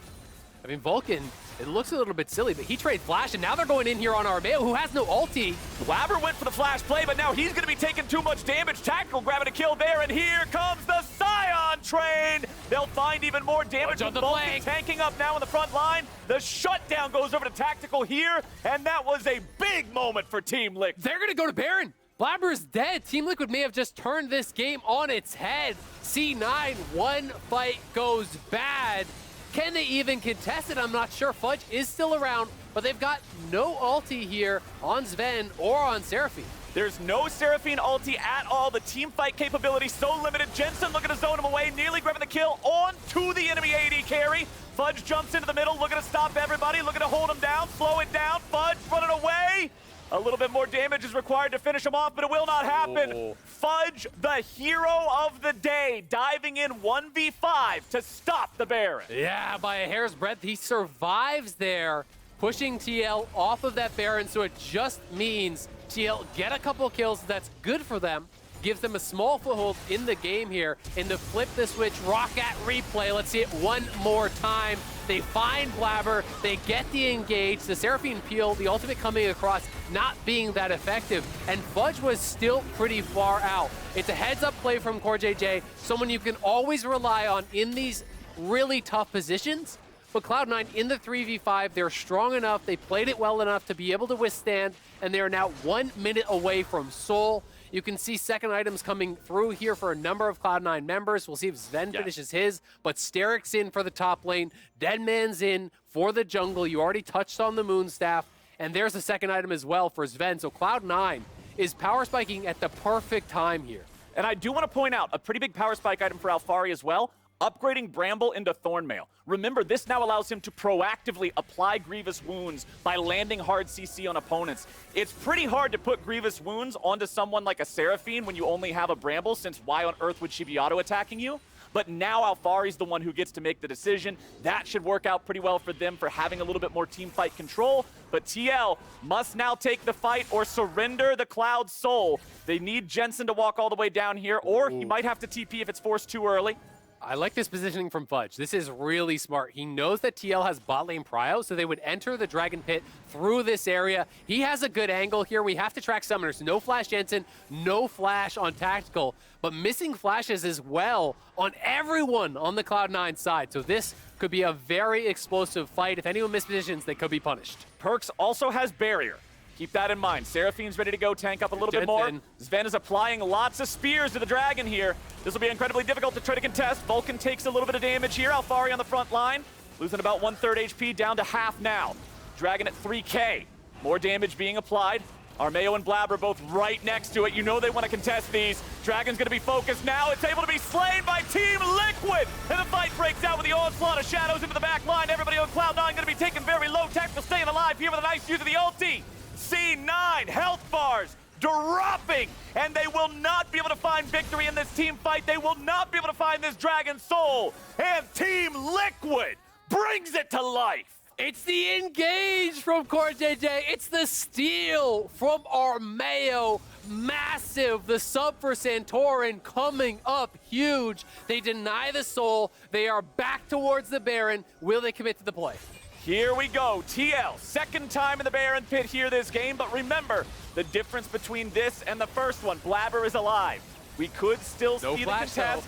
I mean, Vulcan, it looks a little bit silly, but he trade flash, and now they're going in here on Armeo, who has no ulti. Blabber went for the flash play, but now he's going to be taking too much damage. Tactical grabbing a kill there, and here comes the Scion train. They'll find even more damage with Vulcan tanking up now in the front line. The shutdown goes over to Tactical here, and that was a big moment for Team Liquid. They're going to go to Baron. Blabber is dead. Team Liquid may have just turned this game on its head. C9, one fight goes bad. Can they even contest it? I'm not sure. Fudge is still around, but they've got no ulti here on Sven or on Seraphine. There's no Seraphine ulti at all. The team fight capability so limited. Jensen looking to zone him away, nearly grabbing the kill on to the enemy AD carry. Fudge jumps into the middle, looking to stop everybody, looking to hold him down, slow it down. Fudge running away. A little bit more damage is required to finish him off, but it will not happen. Fudge, the hero of the day, diving in 1v5 to stop the Baron. Yeah, by a hair's breadth, he survives there, pushing TL off of that Baron, so it just means TL get a couple kills. That's good for them. Gives them a small foothold in the game here. And to flip the switch, Rock at replay. Let's see it one more time. They find Blabber, they get the engage, the Seraphine Peel, the ultimate coming across, not being that effective, and Fudge was still pretty far out. It's a heads-up play from CoreJJ, someone you can always rely on in these really tough positions. But Cloud9 in the 3v5, they're strong enough, they played it well enough to be able to withstand, and they are now 1 minute away from Soul. You can see second items coming through here for a number of Cloud9 members. We'll see if Sven finishes his, but Sterik's in for the top lane, Deadman's in for the jungle. You already touched on the Moonstaff, and there's a second item as well for Sven. So Cloud9 is power spiking at the perfect time here. And I do want to point out a pretty big power spike item for Alphari as well. Upgrading Bramble into Thornmail. Remember, this now allows him to proactively apply Grievous Wounds by landing hard CC on opponents. It's pretty hard to put Grievous Wounds onto someone like a Seraphine when you only have a Bramble, since why on earth would she be auto-attacking you? But now Alphari's the one who gets to make the decision. That should work out pretty well for them for having a little bit more team fight control. But TL must now take the fight or surrender the Cloud Soul. They need Jensen to walk all the way down here, or he might have to TP if it's forced too early. I like this positioning from Fudge. This is really smart. He knows that TL has bot lane prio, so they would enter the Dragon Pit through this area. He has a good angle here. We have to track summoners. No flash Jensen, no flash on Tactical, but missing flashes as well on everyone on the Cloud9 side. So this could be a very explosive fight. If anyone mispositions, they could be punished. Perks also has barrier. Keep that in mind. Seraphine's ready to go tank up a little bit more. Sven is applying lots of spears to the dragon here. This will be incredibly difficult to try to contest. Vulcan takes a little bit of damage here. Alphari on the front line, losing about 1/3 HP, down to half now. Dragon at 3K. More damage being applied. Armeo and Blabber both right next to it. You know they want to contest these. Dragon's going to be focused now. It's able to be slain by Team Liquid. And the fight breaks out with the onslaught of shadows into the back line. Everybody on Cloud9 going to be taking very low tech for staying alive here with a nice use of the ulti. C9 health bars dropping, and they will not be able to find victory in this team fight. They will not be able to find this Dragon Soul, and Team Liquid brings it to life. It's the engage from CoreJJ. It's the steal from Armeo. Massive. The sub for Santorin coming up huge. They deny the Soul. They are back towards the Baron. Will they commit to the play? Here we go, TL, second time in the Baron Pit here this game, but remember, the difference between this and the first one, Blabber is alive. We could still see the contest.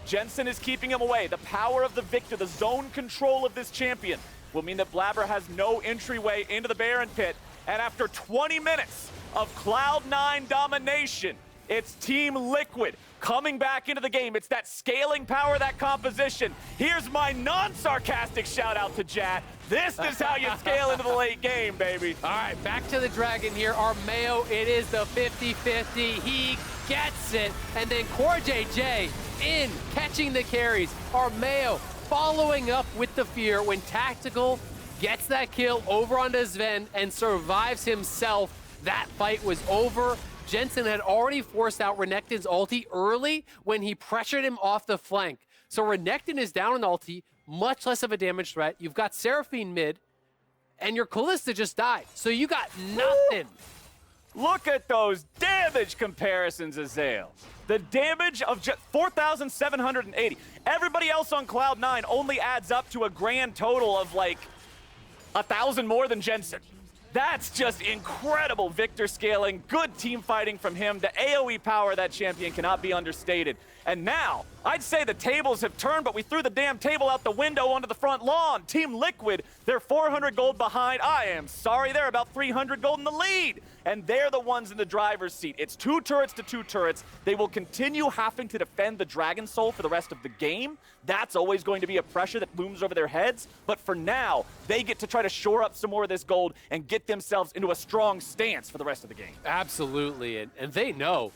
Jensen is keeping him away. The power of the Victor, the zone control of this champion, will mean that Blabber has no entryway into the Baron Pit. And after 20 minutes of Cloud9 domination, it's Team Liquid coming back into the game. It's that scaling power, that composition. Here's my non-sarcastic shout out to Jat. This is how you scale into the late game, baby. All right, back to the Dragon here. Armeo, it is the 50-50. He gets it. And then CoreJJ in, catching the carries. Armeo following up with the fear when Tactical gets that kill over onto Sven and survives himself. That fight was over. Jensen had already forced out Renekton's ulti early when he pressured him off the flank. So Renekton is down on ulti, much less of a damage threat. You've got Seraphine mid, and your Kalista just died. So you got nothing. Look at those damage comparisons, Azael. The damage of just 4,780. Everybody else on Cloud9 only adds up to a grand total of like 1,000 more than Jensen. That's just incredible Victor scaling, good team fighting from him. The AoE power of that champion cannot be understated. And now, I'd say the tables have turned, but we threw the damn table out the window onto the front lawn. Team Liquid, they're 400 gold behind. I am sorry, they're about 300 gold in the lead. And they're the ones in the driver's seat. It's 2 turrets to 2 turrets. They will continue having to defend the Dragon Soul for the rest of the game. That's always going to be a pressure that looms over their heads. But for now, they get to try to shore up some more of this gold and get themselves into a strong stance for the rest of the game. Absolutely, and they know.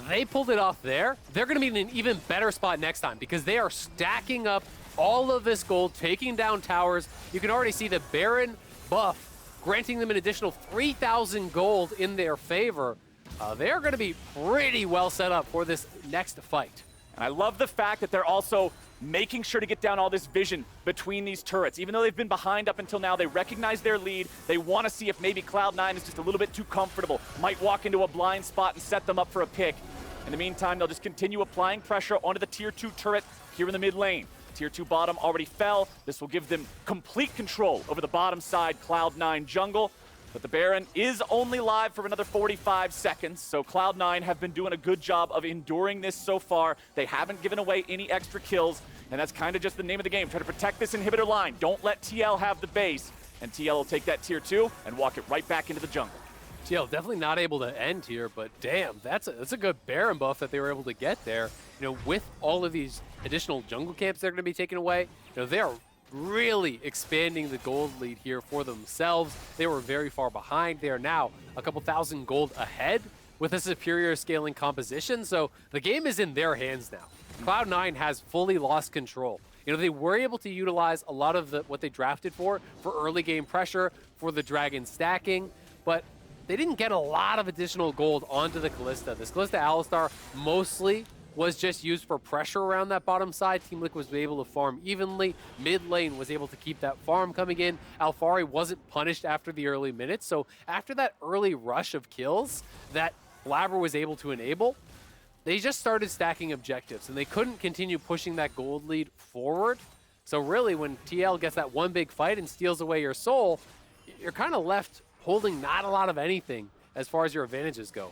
They pulled it off there. They're going to be in an even better spot next time because they are stacking up all of this gold, taking down towers. You can already see the Baron buff granting them an additional 3,000 gold in their favor. They're going to be pretty well set up for this next fight. And I love the fact that they're also making sure to get down all this vision between these turrets. Even though they've been behind up until now, they recognize their lead. They want to see if maybe Cloud9 is just a little bit too comfortable, might walk into a blind spot and set them up for a pick. In the meantime, they'll just continue applying pressure onto the tier 2 turret here in the mid lane. Tier 2 bottom already fell. This will give them complete control over the bottom side Cloud9 jungle. But the Baron is only live for another 45 seconds, so Cloud9 have been doing a good job of enduring this so far. They haven't given away any extra kills, and that's kind of just the name of the game. Try to protect this inhibitor line. Don't let TL have the base, and TL will take that Tier 2 and walk it right back into the jungle. TL definitely not able to end here, but damn, that's a good Baron buff that they were able to get there. You know, with all of these additional jungle camps they're going to be taken away, you know, they are really expanding the gold lead here for themselves. They were very far behind. They are now a couple thousand gold ahead with a superior scaling composition, so the game is in their hands now. Cloud9 has fully lost control. You know, they were able to utilize a lot of what they drafted for early game pressure, for the dragon stacking, but they didn't get a lot of additional gold onto the Kalista. This Kalista Alistar mostly was just used for pressure around that bottom side. Team Liquid was able to farm evenly. Mid lane was able to keep that farm coming in. Alphari wasn't punished after the early minutes. So after that early rush of kills that Blabber was able to enable, they just started stacking objectives and they couldn't continue pushing that gold lead forward. So really when TL gets that one big fight and steals away your soul, you're kind of left holding not a lot of anything as far as your advantages go.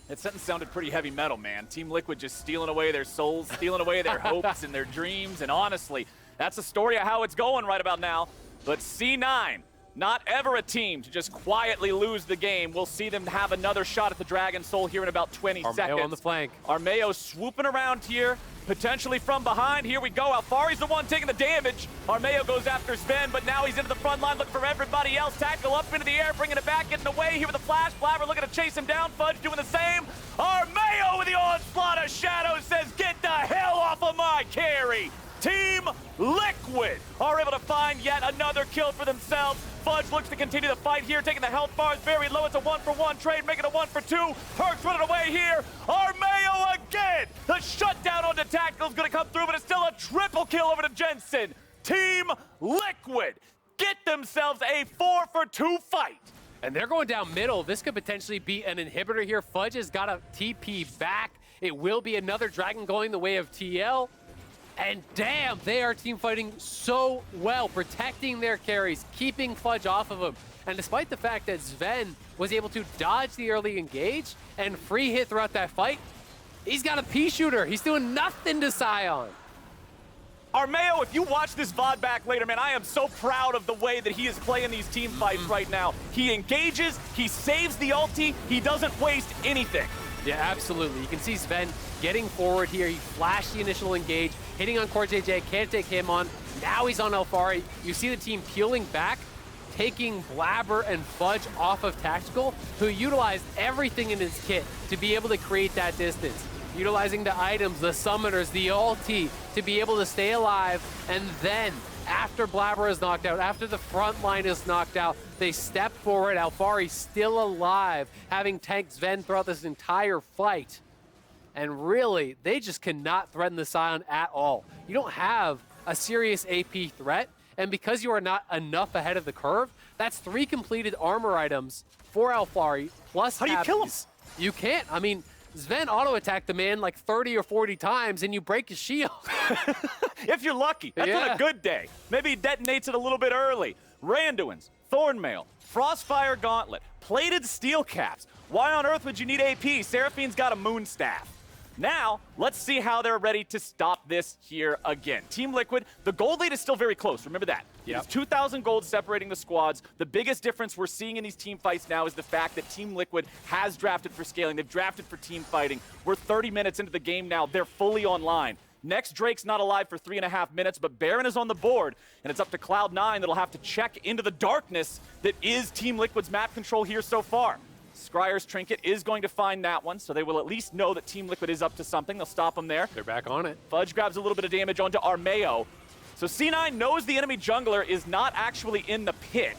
That sentence sounded pretty heavy metal, man. Team Liquid just stealing away their souls, stealing away their hopes and their dreams, and honestly, that's the story of how it's going right about now. But C9, not ever a team to just quietly lose the game. We'll see them have another shot at the Dragon Soul here in about 20 seconds. Armeo on the flank. Armeo swooping around here, potentially from behind. Here we go. Alphari's the one taking the damage. Armeo goes after Sven, but now he's into the front line looking for everybody else. Tactical up into the air, bringing it back, getting away here with a flash. Blabber looking to chase him down. Fudge doing the same. Armeo with the onslaught of Shadow says, get the hell off of my carry. Team Liquid are able to find yet another kill for themselves. Fudge looks to continue the fight here, taking the health bars very low. It's a 1-for-1 trade, making it a 1-for-2. Perks running away here. Armeo again. The shutdown onto Tactical is going to come through, but it's still a triple kill over to Jensen. Team Liquid get themselves a 4-for-2 fight. And they're going down middle. This could potentially be an inhibitor here. Fudge has got a TP back. It will be another dragon going the way of TL. And damn, they are team fighting so well, protecting their carries, keeping Fudge off of them. And despite the fact that Sven was able to dodge the early engage and free hit throughout that fight, he's got a pea shooter. He's doing nothing to Sion. Armeo, if you watch this VOD back later, man, I am so proud of the way that he is playing these team fights right now. He engages, he saves the ulti, he doesn't waste anything. Yeah, absolutely. You can see Sven getting forward here. He flashed the initial engage, hitting on Core JJ, can't take him on. Now he's on Alphari. You see the team peeling back, taking Blabber and Fudge off of Tactical, who utilized everything in his kit to be able to create that distance. Utilizing the items, the summoners, the ulti to be able to stay alive. And then, after Blabber is knocked out, after the front line is knocked out, they step forward. Alphari still alive, having tanked Sven throughout this entire fight. And really, they just cannot threaten the Sion at all. You don't have a serious AP threat, and because you are not enough ahead of the curve, that's 3 completed armor items for Alphari, plus How do you kill him? You can't. I mean, Sven auto-attacked the man like 30 or 40 times, and you break his shield. If you're lucky. That's on a good day. Maybe he detonates it a little bit early. Randuin's, Thornmail, Frostfire Gauntlet, Plated Steel Caps. Why on earth would you need AP? Seraphine's got a Moon Staff. Now, let's see how they're ready to stop this here again. Team Liquid, the gold lead is still very close. Remember that. Yep. It's 2,000 gold separating the squads. The biggest difference we're seeing in these team fights now is the fact that Team Liquid has drafted for scaling. They've drafted for team fighting. We're 30 minutes into the game now. They're fully online. Next, Drake's not alive for 3.5 minutes, but Baron is on the board, and it's up to Cloud9 that'll have to check into the darkness that is Team Liquid's map control here so far. Scryer's Trinket is going to find that one, so they will at least know that Team Liquid is up to something. They'll stop them there. They're back on it. Fudge grabs a little bit of damage onto Armeo. So C9 knows the enemy jungler is not actually in the pit.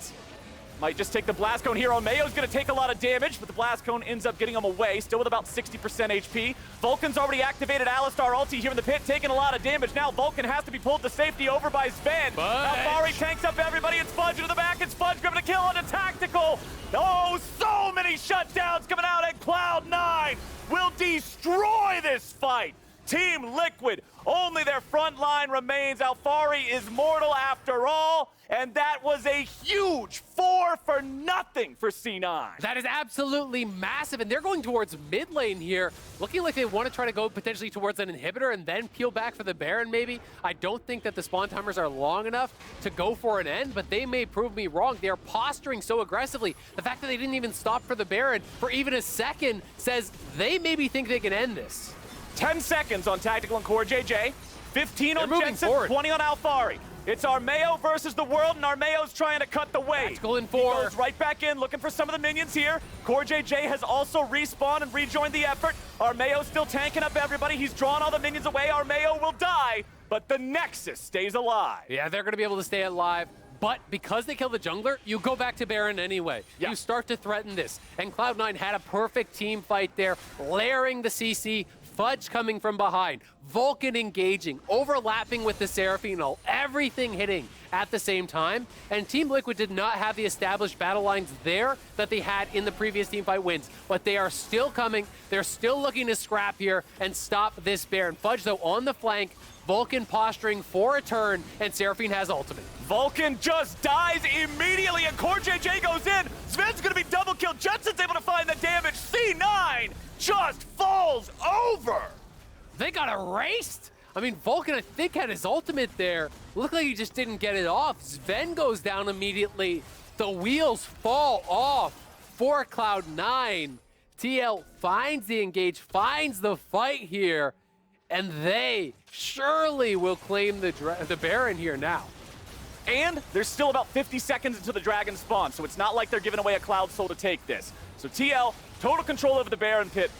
Might just take the Blast Cone here. Armeo's going to take a lot of damage, but the Blast Cone ends up getting him away, still with about 60% HP. Vulcan's already activated Alistar ulti here in the pit, taking a lot of damage. Now Vulcan has to be pulled to safety over by Sven. Alphari tanks up everybody. It's Fudge into the back. It's Fudge grabbing a kill on a Tactical. Oh, so many shutdowns coming out, and Cloud9 will destroy this fight. Team Liquid, only their front line remains. Alphari is mortal after all, and that was a huge 4-0 for C9. That is absolutely massive, and they're going towards mid lane here, looking like they want to try to go potentially towards an inhibitor and then peel back for the Baron maybe. I don't think that the spawn timers are long enough to go for an end, but they may prove me wrong. They are posturing so aggressively. The fact that they didn't even stop for the Baron for even a second says they maybe think they can end this. 10 seconds on Tactical and Core JJ, 15 on Jensen, 20 on Alphari. It's Armeo versus the world, and Armeo's trying to cut the wave. Tactical in He 4. goes right back in, looking for some of the minions here. Core JJ has also respawned and rejoined the effort. Armeo's still tanking up everybody. He's drawn all the minions away. Armeo will die, but the Nexus stays alive. Yeah, they're going to be able to stay alive. But because they kill the jungler, you go back to Baron anyway. Yeah. You start to threaten this. And Cloud9 had a perfect team fight there, layering the CC, Fudge coming from behind, Vulcan engaging, overlapping with the Seraphine ult, everything hitting at the same time. And Team Liquid did not have the established battle lines there that they had in the previous team fight wins. But they are still coming. They're still looking to scrap here and stop this Baron. Fudge, though, on the flank, Vulcan posturing for a turn, and Seraphine has ultimate. Vulcan just dies immediately, and Core JJ goes in. Sven's gonna be double killed. Jensen's able to find the damage. C9 just falls over. They got erased. I mean, Vulcan, I think, had his ultimate there. Looked like he just didn't get it off. Sven goes down immediately. The wheels fall off for Cloud9. TL finds the engage, finds the fight here, and they surely will claim the Baron here now. And there's still about 50 seconds until the Dragon spawn, so it's not like they're giving away a Cloud Soul to take this. So TL, total control over the Baron pit.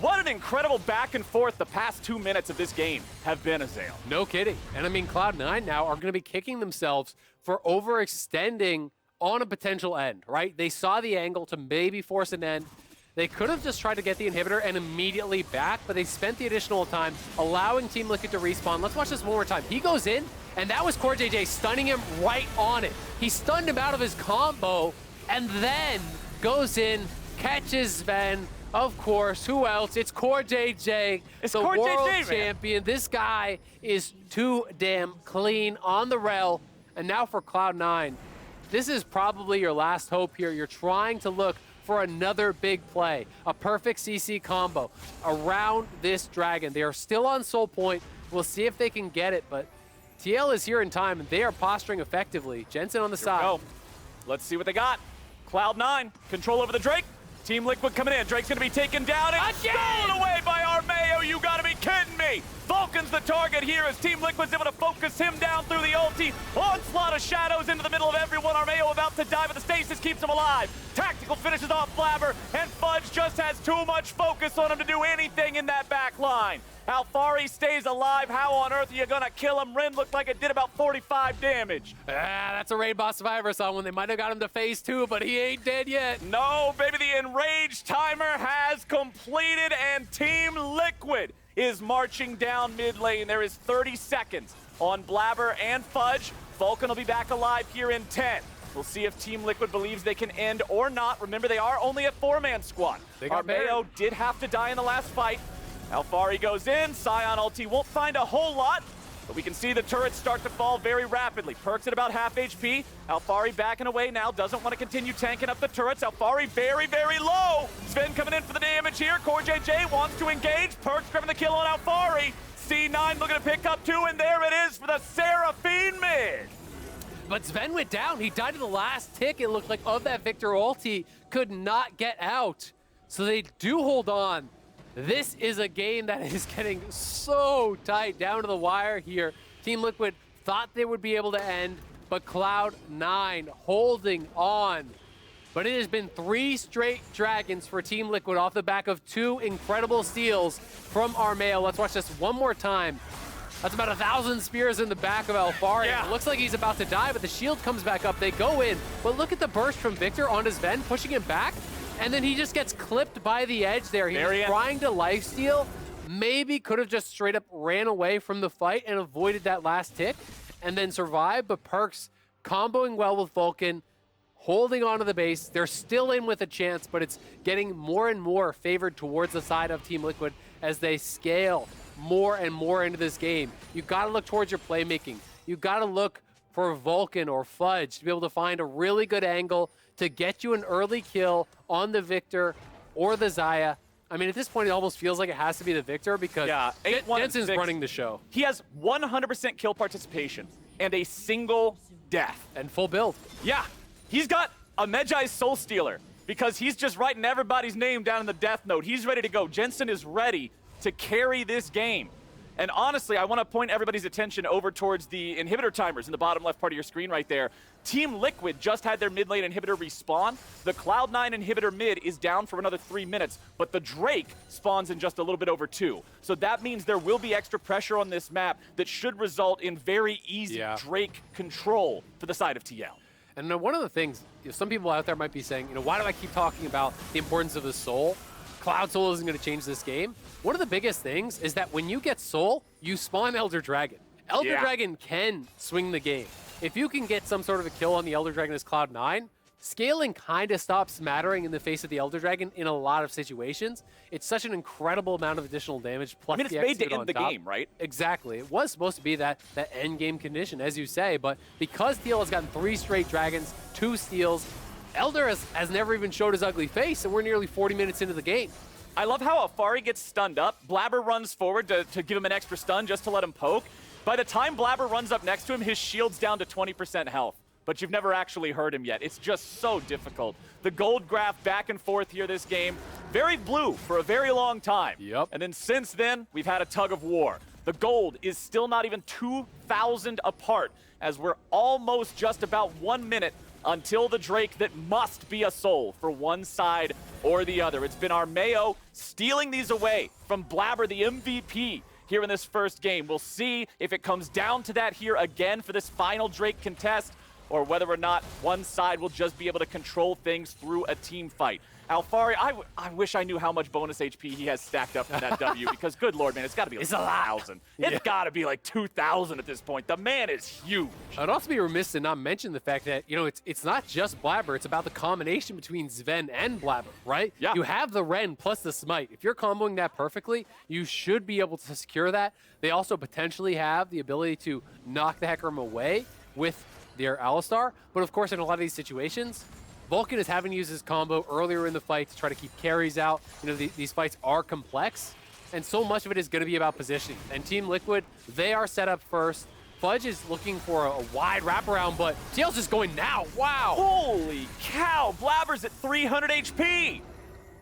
What an incredible back and forth the past 2 minutes of this game have been, Azael. No kidding. And I mean, Cloud9 now are going to be kicking themselves for overextending on a potential end, right? They saw the angle to maybe force an end. They could have just tried to get the inhibitor and immediately back, but they spent the additional time allowing Team Liquid to respawn. Let's watch this one more time. He goes in, and that was Core JJ stunning him right on it. He stunned him out of his combo, and then goes in, catches Sven. Of course, who else? It's Core JJ, it's the Core world JJ, champion. This guy is too damn clean on the rel. And now for Cloud9, this is probably your last hope here. You're trying to look for another big play, a perfect CC combo around this dragon. They are still on Soul Point. We'll see if they can get it, but TL is here in time, and they are posturing effectively. Jensen on the side. Go. Let's see what they got. Cloud9, control over the Drake. Team Liquid coming in. Drake's gonna be taken down and stolen away by Armeo. You gotta be kidding me. Vulcan's the target here as Team Liquid's able to focus him down through the ulti. Onslaught of shadows into the middle of everyone. Armeo about to die, but the stasis keeps him alive. Tactical finishes off Blabber, and Fudge just has too much focus on him to do anything in that back line. Alphari stays alive. How on earth are you gonna kill him? Rin looked like it did about 45 damage. That's a raid boss survivor song when they might have got him to phase 2, but he ain't dead yet. No, baby, the enraged timer has completed, and Team Liquid is marching down mid lane. There is 30 seconds on Blabber and Fudge. Vulcan will be back alive here in 10. We'll see if Team Liquid believes they can end or not. Remember, they are only a 4-man squad. Armeo did have to die in the last fight. Alphari goes in, Scion ulti won't find a whole lot, but we can see the turrets start to fall very rapidly. Perk's at about half HP. Alphari backing away now, doesn't want to continue tanking up the turrets. Alphari very, very low. Sven coming in for the damage here. Core JJ wants to engage. Perk's grabbing the kill on Alphari. C9 looking to pick up 2, and there it is for the Seraphine mid. But Sven went down. He died to the last tick, it looked like, of that Victor ulti. Could not get out. So they do hold on. This is a game that is getting so tight down to the wire here. Team Liquid thought they would be able to end, but Cloud9 holding on. But it has been 3 straight dragons for Team Liquid off the back of 2 incredible steals from Armeo. Let's watch this one more time. That's about 1,000 spears in the back of Alphari. Yeah. It looks like he's about to die, but the shield comes back up. They go in, but look at the burst from Victor onto Sven, pushing him back. And then he just gets clipped by the edge there. He was trying to lifesteal. Maybe could have just straight up ran away from the fight and avoided that last tick and then survived. But Perks comboing well with Vulcan, holding onto the base. They're still in with a chance, but it's getting more and more favored towards the side of Team Liquid as they scale more and more into this game, you got to look towards your playmaking. You got to look for Vulcan or Fudge to be able to find a really good angle to get you an early kill on the Victor or the Xayah. I mean, at this point, it almost feels like it has to be the Victor because Jensen's running the show. He has 100% kill participation and a single death. And full build. Yeah, he's got a Medjai's Soul Stealer because he's just writing everybody's name down in the death note. He's ready to go. Jensen is ready to carry this game. And honestly, I want to point everybody's attention over towards the inhibitor timers in the bottom left part of your screen right there. Team Liquid just had their mid lane inhibitor respawn. The Cloud9 inhibitor mid is down for another 3 minutes, but the Drake spawns in just a little bit over 2. So that means there will be extra pressure on this map that should result in very easy Drake control for the side of TL. And one of the things, some people out there might be saying, why do I keep talking about the importance of the Soul? Cloud Soul isn't going to change this game. One of the biggest things is that when you get Soul, you spawn Elder Dragon. Elder Dragon can swing the game. If you can get some sort of a kill on the Elder Dragon as Cloud9, scaling kind of stops mattering in the face of the Elder Dragon in a lot of situations. It's such an incredible amount of additional damage. Plus it's made to end the game, right? Exactly. It was supposed to be that end game condition, as you say, but because TL has gotten 3 straight Dragons, 2 steals, Elder has never even showed his ugly face, and we're nearly 40 minutes into the game. I love how Afari gets stunned up. Blabber runs forward to give him an extra stun just to let him poke. By the time Blabber runs up next to him, his shield's down to 20% health. But you've never actually heard him yet. It's just so difficult. The gold graph back and forth here this game. Very blue for a very long time. Yep. And then since then, we've had a tug of war. The gold is still not even 2,000 apart as we're almost just about 1 minute until the Drake that must be a soul for one side or the other. It's been our Mayo stealing these away from Blabber, the MVP, here in this first game. We'll see if it comes down to that here again for this final Drake contest, or whether or not one side will just be able to control things through a team fight. Alfari, I wish I knew how much bonus HP he has stacked up in that W, because good lord, man, it's got to be like 1,000. It's got to be like 2,000 at this point. The man is huge. I'd also be remiss to not mention the fact that, it's not just Blabber, it's about the combination between Zven and Blabber, right? Yeah. You have the Ren plus the Smite. If you're comboing that perfectly, you should be able to secure that. They also potentially have the ability to knock the Hecarim away with their Alistar, but of course in a lot of these situations, Vulcan is having to use his combo earlier in the fight to try to keep carries out. These fights are complex, and so much of it is going to be about positioning. And Team Liquid, they are set up first. Fudge is looking for a wide wraparound, but TL's just going now. Wow. Holy cow, Blabber's at 300 HP.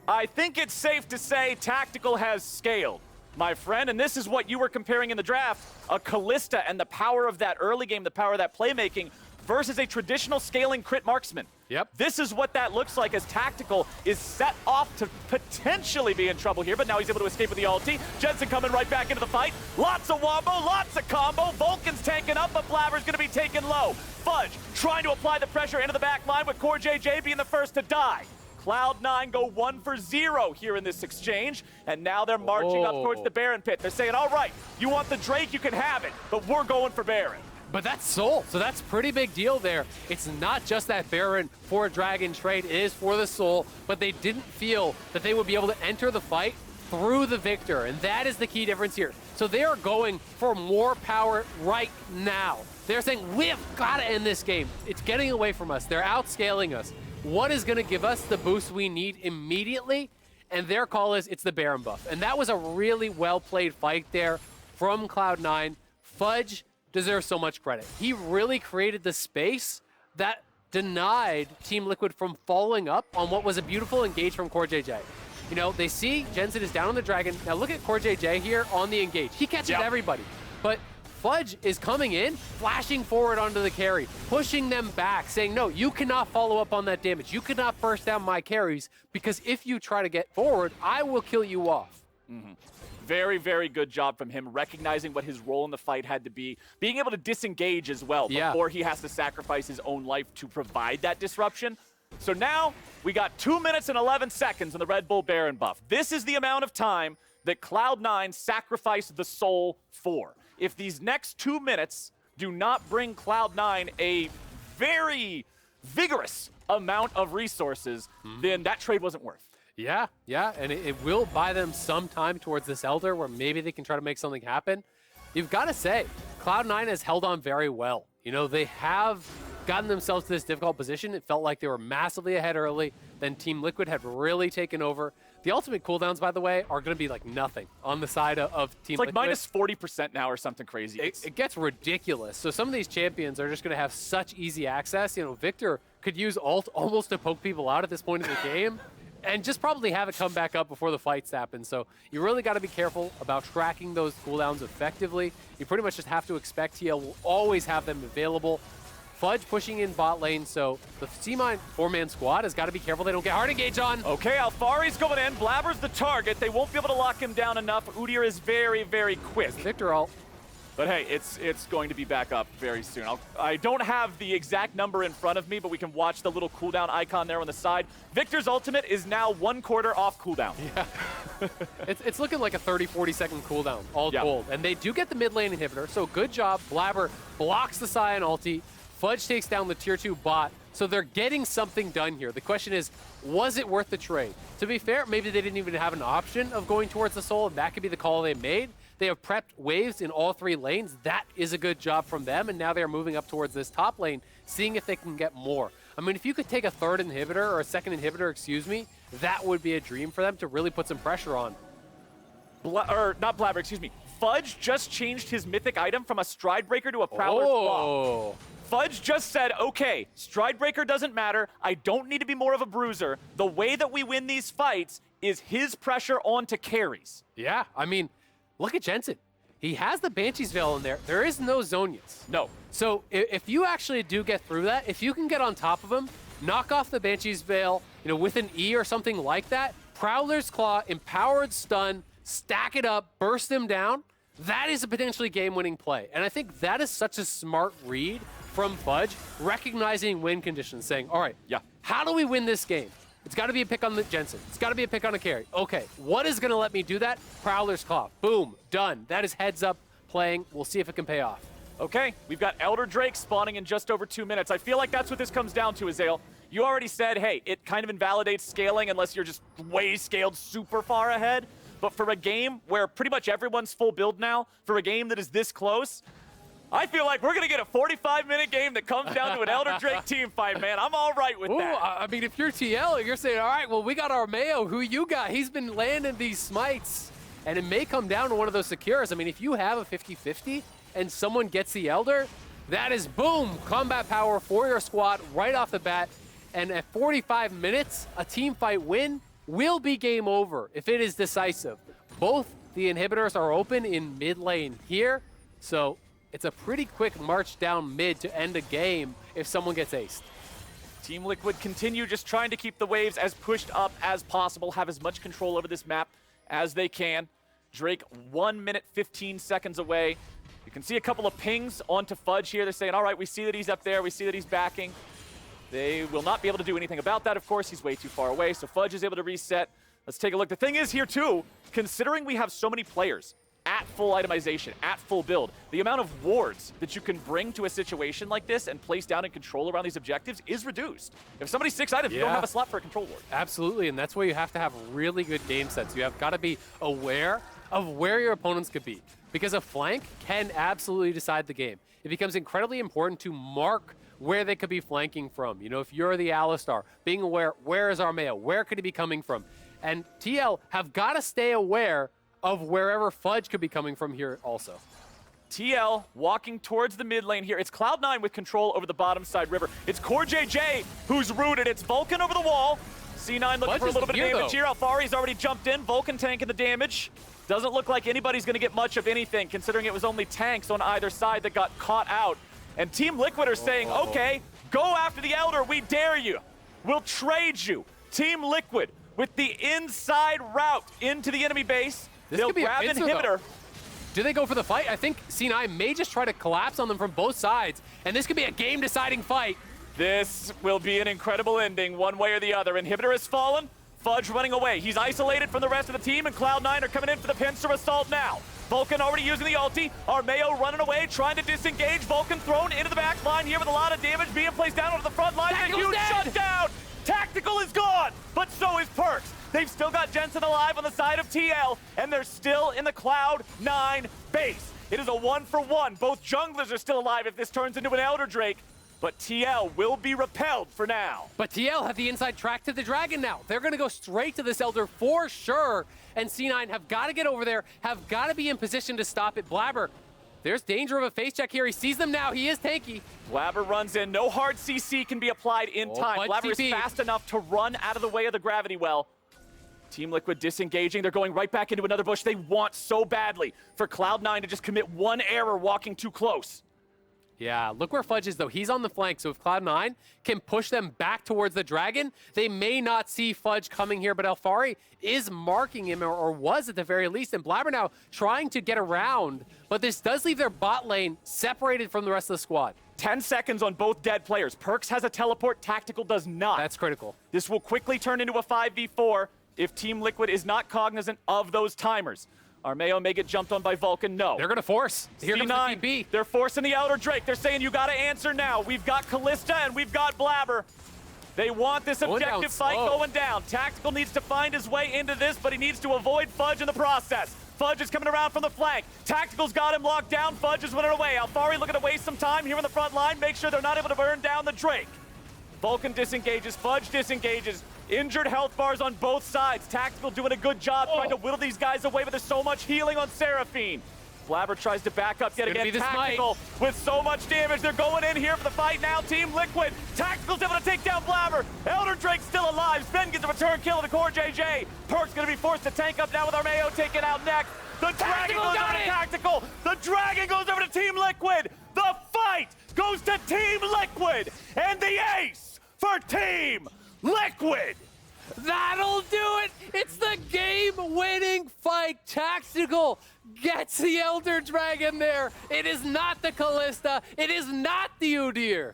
I think it's safe to say Tactical has scaled, my friend, and this is what you were comparing in the draft, a Callista and the power of that early game, the power of that playmaking, versus a traditional scaling crit marksman. Yep. This is what that looks like as Tactical is set off to potentially be in trouble here, but now he's able to escape with the ulti. Jensen coming right back into the fight. Lots of wombo, lots of combo. Vulcan's tanking up, but Blabber's going to be taken low. Fudge trying to apply the pressure into the back line with Core JJ being the first to die. Cloud9 go 1 for 0 here in this exchange, and now they're marching up towards the Baron pit. They're saying, all right, you want the Drake, you can have it, but we're going for Baron. But that's Soul, so that's pretty big deal there. It's not just that Baron for a Dragon trade, it is for the Soul, but they didn't feel that they would be able to enter the fight through the Victor, and that is the key difference here. So they are going for more power right now. They're saying, we've got to end this game. It's getting away from us. They're outscaling us. What is going to give us the boost we need immediately? And their call is, it's the Baron buff. And that was a really well-played fight there from Cloud9. Fudge deserves so much credit. He really created the space that denied Team Liquid from following up on what was a beautiful engage from Core JJ. They see Jensen is down on the Dragon. Now look at Core JJ here on the engage. He catches everybody. But Fudge is coming in, flashing forward onto the carry, pushing them back, saying, no, you cannot follow up on that damage. You cannot burst down my carries, because if you try to get forward, I will kill you off. Mm-hmm. Very, very good job from him, recognizing what his role in the fight had to be, being able to disengage as well before he has to sacrifice his own life to provide that disruption. So now we got 2 minutes and 11 seconds on the Red Bull Baron buff. This is the amount of time that Cloud9 sacrificed the Soul for. If these next 2 minutes do not bring Cloud9 a very vigorous amount of resources, then that trade wasn't worth. Yeah, and it will buy them some time towards this Elder where maybe they can try to make something happen. You've got to say, Cloud9 has held on very well. You know, they have gotten themselves to this difficult position. It felt like they were massively ahead early. Then Team Liquid had really taken over. The ultimate cooldowns, by the way, are going to be like nothing on the side of Team Liquid. It's like minus 40% now or something crazy. It gets ridiculous. So some of these champions are just going to have such easy access. You know, Victor could use ult almost to poke people out at this point in the game and just probably have it come back up before the fights happen. So you really got to be careful about tracking those cooldowns effectively. You pretty much just have to expect TL will always have them available. Fudge pushing in bot lane, so the C-Mine 4-man squad has got to be careful they don't get hard engage on. Okay, Alfari's going in. Blabber's the target. They won't be able to lock him down enough. Udyr is very, very quick. Victor ult. But hey, it's going to be back up very soon. I don't have the exact number in front of me, but we can watch the little cooldown icon there on the side. Victor's ultimate is now 1/4 off cooldown. Yeah. it's looking like a 30-40 second cooldown, all gold. And they do get the mid lane inhibitor, so good job. Blabber blocks the Sion ulti. Fudge takes down the tier 2 bot, so they're getting something done here. The question is, was it worth the trade? To be fair, maybe they didn't even have an option of going towards the soul, and that could be the call they made. They have prepped waves in all 3 lanes. That is a good job from them, and now they're moving up towards this top lane, seeing if they can get more. I mean, if you could take a 3rd inhibitor, or a 2nd inhibitor, excuse me, that would be a dream for them to really put some pressure on. Not Blabber, excuse me. Fudge just changed his mythic item from a Stride Breaker to a Prowler's Claw. Fudge just said, okay, Stride Breaker doesn't matter. I don't need to be more of a bruiser. The way that we win these fights is his pressure onto carries. Yeah, I mean, look at Jensen. He has the Banshee's Veil in there. There is no Zhonya's. No. So if you actually do get through that, if you can get on top of him, knock off the Banshee's Veil, you know, with an E or something like that, Prowler's Claw, Empowered Stun, stack it up, burst him down, that is a potentially game-winning play. And I think that is such a smart read from Fudge, recognizing win conditions, saying, all right, how do we win this game? It's got to be a pick on the Jensen. It's got to be a pick on a carry. Okay, what is going to let me do that? Prowler's Claw. Boom, done. That is heads up playing. We'll see if it can pay off. Okay, we've got Elder Drake spawning in just over 2 minutes. I feel like that's what this comes down to, Azale. You already said, hey, it kind of invalidates scaling unless you're just way scaled super far ahead. But for a game where pretty much everyone's full build now, for a game that is this close, I feel like we're going to get a 45-minute game that comes down to an Elder Drake team fight, man. I'm all right with that. I mean, if you're TL, you're saying, all right, well, we got our Mayo. Who you got? He's been landing these smites. And it may come down to one of those secures. I mean, if you have a 50-50 and someone gets the Elder, that is, boom, combat power for your squad right off the bat. And at 45 minutes, a team fight win will be game over if it is decisive. Both the inhibitors are open in mid lane here, so it's a pretty quick march down mid to end a game if someone gets aced. Team Liquid continue just trying to keep the waves as pushed up as possible, have as much control over this map as they can. Drake 1 minute 15 seconds away. You can see a couple of pings onto Fudge here. They're saying, all right, we see that he's up there. We see that he's backing. They will not be able to do anything about that, of course. He's way too far away, so Fudge is able to reset. Let's take a look. The thing is here, too, considering we have so many players at full itemization, at full build, the amount of wards that you can bring to a situation like this and place down and control around these objectives is reduced. If somebody's 6 items, you don't have a slot for a control ward. Absolutely, and that's why you have to have really good game sets. You have got to be aware of where your opponents could be, because a flank can absolutely decide the game. It becomes incredibly important to mark where they could be flanking from. You know, if you're the Alistar, being aware, where is our Mayo? Where could he be coming from? And TL have got to stay aware of wherever Fudge could be coming from here also. TL walking towards the mid lane here. It's Cloud9 with control over the bottom side river. It's Core JJ who's rooted. It's Vulcan over the wall. C9 looking for a little bit of damage here. Alfari's already jumped in. Vulcan tanking the damage. Doesn't look like anybody's going to get much of anything, considering it was only tanks on either side that got caught out. And Team Liquid are saying, okay, go after the Elder. We dare you. We'll trade you. Team Liquid with the inside route into the enemy base. They'll grab an inhibitor. Do they go for the fight? I think C9 may just try to collapse on them from both sides, and this could be a game-deciding fight. This will be an incredible ending, one way or the other. Inhibitor has fallen. Fudge running away. He's isolated from the rest of the team, and Cloud9 are coming in for the pincer assault now. Vulcan already using the ulti. Armeo running away, trying to disengage. Vulcan thrown into the back line here with a lot of damage being placed down onto the front line. A huge shutdown. Tactical is gone, but so is Perks. They've still got Jensen alive on the side of TL, and they're still in the Cloud9 base. It is a 1-for-1. Both junglers are still alive if this turns into an Elder Drake, but TL will be repelled for now. But TL have the inside track to the Dragon now. They're going to go straight to this Elder for sure, and C9 have got to get over there, have got to be in position to stop it. Blabber, there's danger of a face check here. He sees them now. He is tanky. Blabber runs in. No hard CC can be applied in time. Blabber is fast enough to run out of the way of the gravity well. Team Liquid disengaging. They're going right back into another bush. They want so badly for Cloud9 to just commit one error walking too close. Yeah, look where Fudge is, though. He's on the flank, so if Cloud9 can push them back towards the Dragon, they may not see Fudge coming here, but Alfari is marking him, or was at the very least, and Blabber now trying to get around, but this does leave their bot lane separated from the rest of the squad. 10 seconds on both dead players. Perks has a teleport, Tactical does not. That's critical. This will quickly turn into a 5v4 if Team Liquid is not cognizant of those timers. Armeo may get jumped on by Vulcan, no. They're going to force. Here comes the TP. They're forcing the Elder Drake. They're saying you got to answer now. We've got Callista and we've got Blabber. They want this objective fight going down. Tactical needs to find his way into this, but he needs to avoid Fudge in the process. Fudge is coming around from the flank. Tactical's got him locked down. Fudge is winning away. Alfari looking to waste some time here on the front line. Make sure they're not able to burn down the Drake. Vulcan disengages. Fudge disengages. Injured health bars on both sides. Tactical doing a good job trying to whittle these guys away, but there's so much healing on Seraphine. Blabber tries to back up yet again. Tactical with so much damage. They're going in here for the fight now. Team Liquid. Tactical's able to take down Blabber. Elder Drake's still alive. Sven gets a return kill to the core JJ. Perk's going to be forced to tank up now with Armeo taken out next. The Dragon goes over to Tactical. The Dragon goes over to Team Liquid. The fight goes to Team Liquid. And the ace for Team Liquid. That'll do it. It's the game-winning fight. Tactical gets the Elder Dragon there. It is not the Callista. It is not the Udyr.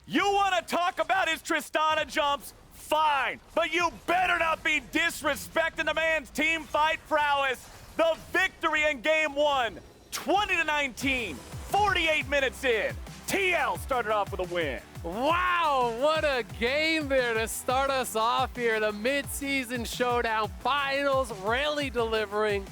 You want to talk about his Tristana jumps? Fine, but you better not be disrespecting the man's team fight prowess. The victory in game one, 20-19, 48 minutes in. TL started off with a win. Wow, what a game there to start us off here. The mid-season showdown finals really delivering.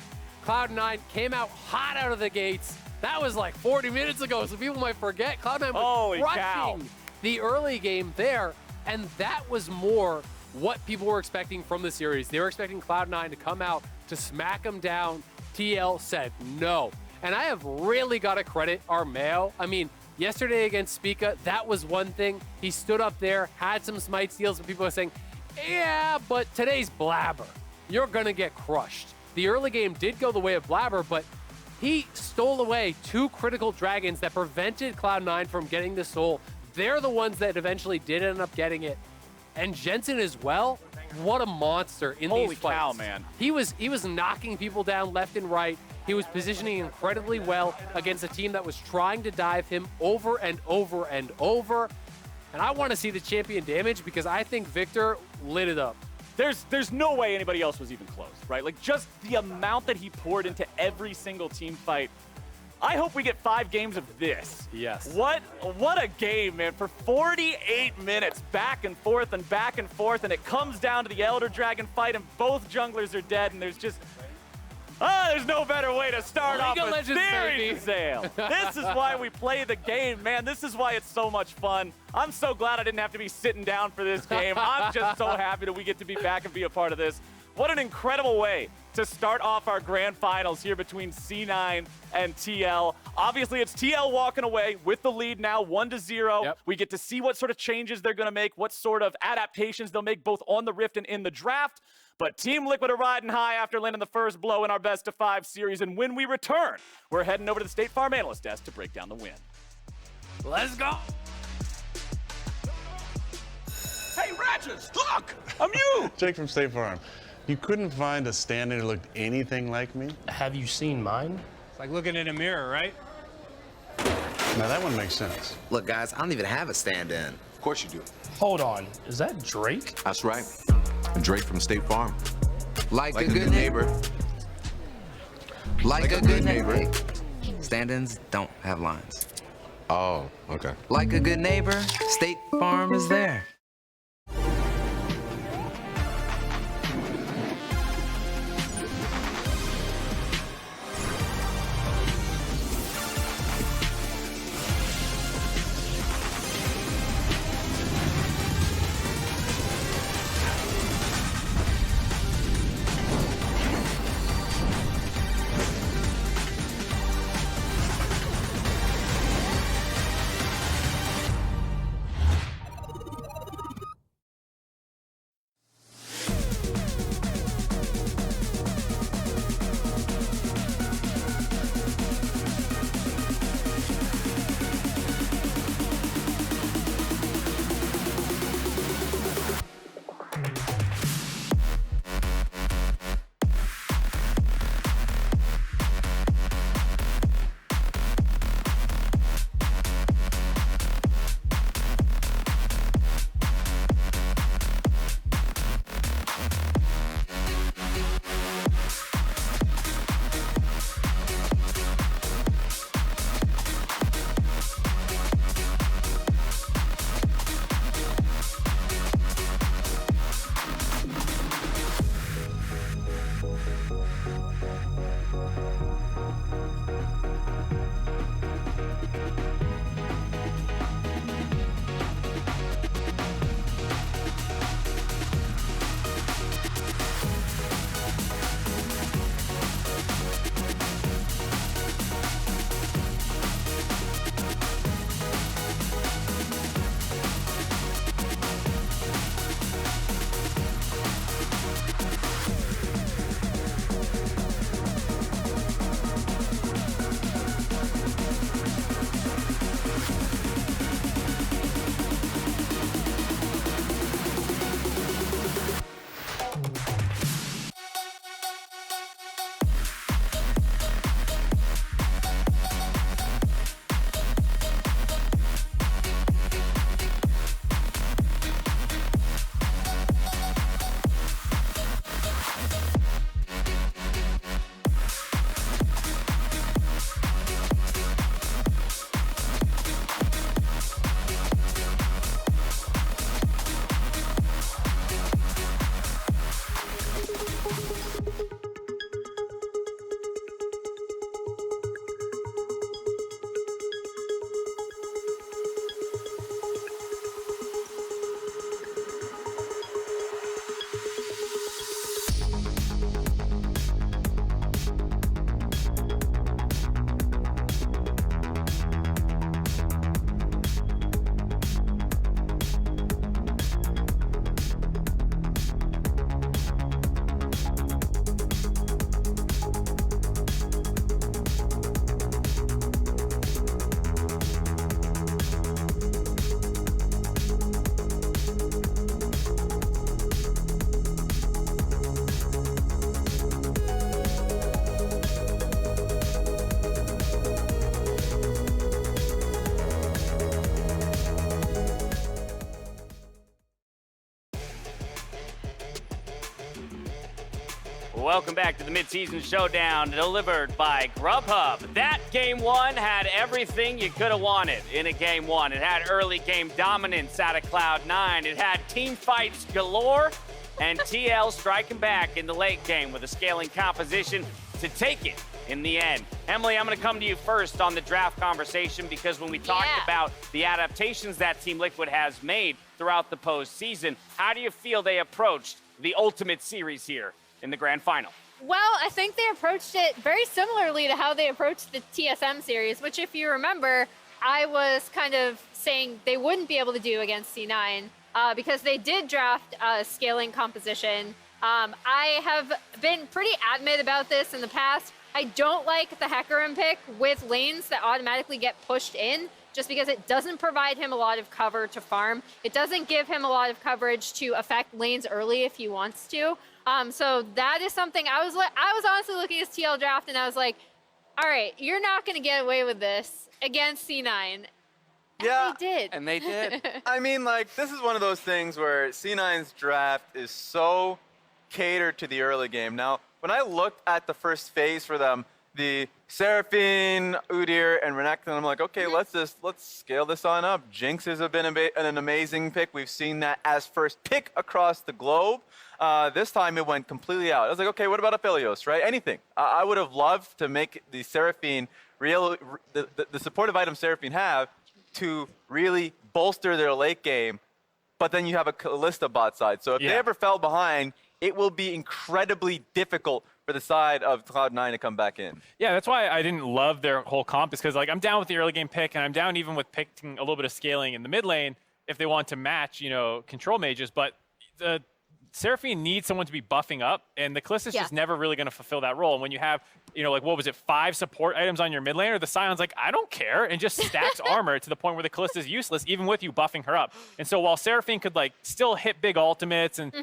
Cloud9 came out hot out of the gates. That was like 40 minutes ago, so people might forget. Cloud9 was crushing the early game there, and that was more what people were expecting from the series. They were expecting Cloud9 to come out to smack them down. TL said no. And I have really got to credit Armeo. I mean, yesterday against Spica, that was one thing. He stood up there, had some smite steals, but people are saying, yeah, but today's Blabber. You're going to get crushed. The early game did go the way of Blabber, but he stole away two critical dragons that prevented Cloud9 from getting the soul. They're the ones that eventually did end up getting it. And Jensen as well, what a monster in these fights. Holy cow, man. He was knocking people down left and right. He was positioning incredibly well against a team that was trying to dive him over and over and over. And I want to see the champion damage because I think Victor lit it up. There's no way anybody else was even close, right? Like, just the amount that he poured into every single team fight. I hope we get 5 games of this. Yes. What a game, man. For 48 minutes, back and forth, and it comes down to the Elder Dragon fight, and both junglers are dead, and there's just... there's no better way to start off a series, Zale. This is why we play the game, man. This is why it's so much fun. I'm so glad I didn't have to be sitting down for this game. I'm just so happy that we get to be back and be a part of this. What an incredible way to start off our grand finals here between C9 and TL. Obviously, it's TL walking away with the lead now, 1-0. Yep. We get to see what sort of changes they're going to make, what sort of adaptations they'll make both on the Rift and in the draft. But Team Liquid are riding high after landing the first blow in our best-of-5 series. And when we return, we're heading over to the State Farm Analyst Desk to break down the win. Let's go. Hey, Ratchets, look! I'm you! Jake from State Farm. You couldn't find a stand-in who looked anything like me? Have you seen mine? It's like looking in a mirror, right? Now that one makes sense. Look, guys, I don't even have a stand-in. Of course you do. Hold on, is that Drake? That's right. Drake from State Farm. Like a good neighbor. Like a good neighbor. Stand-ins don't have lines. Oh, okay. Like a good neighbor, State Farm is there. Welcome back to the Midseason Showdown, delivered by Grubhub. That Game 1 had everything you could have wanted in a Game 1. It had early game dominance out of Cloud9. It had team fights galore, and TL striking back in the late game with a scaling composition to take it in the end. Emily, I'm going to come to you first on the draft conversation, because when we talked about the adaptations that Team Liquid has made throughout the postseason, how do you feel they approached the Ultimate Series here in the grand final? Well, I think they approached it very similarly to how they approached the TSM series, which, if you remember, I was kind of saying they wouldn't be able to do against C9 because they did draft scaling composition. I have been pretty adamant about this in the past. I don't like the Hecarim pick with lanes that automatically get pushed in, just because it doesn't provide him a lot of cover to farm. It doesn't give him a lot of coverage to affect lanes early if he wants to. So that is something I was honestly looking at this TL draft, and I was like, all right, you're not going to get away with this against C9. And yeah, they did. And they did. I mean, like, this is one of those things where C9's draft is so catered to the early game. Now, when I looked at the first phase for them, the Seraphine, Udyr, and Renekton, I'm like, okay, let's scale this on up. Jinx has been an amazing pick. We've seen that as first pick across the globe. This time it went completely out. I was like, okay, what about Aphelios, right? Anything. I would have loved to make the Seraphine the supportive item Seraphine have to really bolster their late game, but then you have a Kalista bot side. So if they ever fell behind, it will be incredibly difficult for the side of Cloud9 to come back in. Yeah, that's why I didn't love their whole comp, is because like I'm down with the early game pick, and I'm down even with picking a little bit of scaling in the mid lane if they want to match, control mages. But the Seraphine needs someone to be buffing up, and the Kalista's just never really going to fulfill that role. And when you have, what was it, 5 support items on your mid laner, the Scion's like, I don't care, and just stacks armor to the point where the Kalista's useless, even with you buffing her up. And so while Seraphine could still hit big ultimates and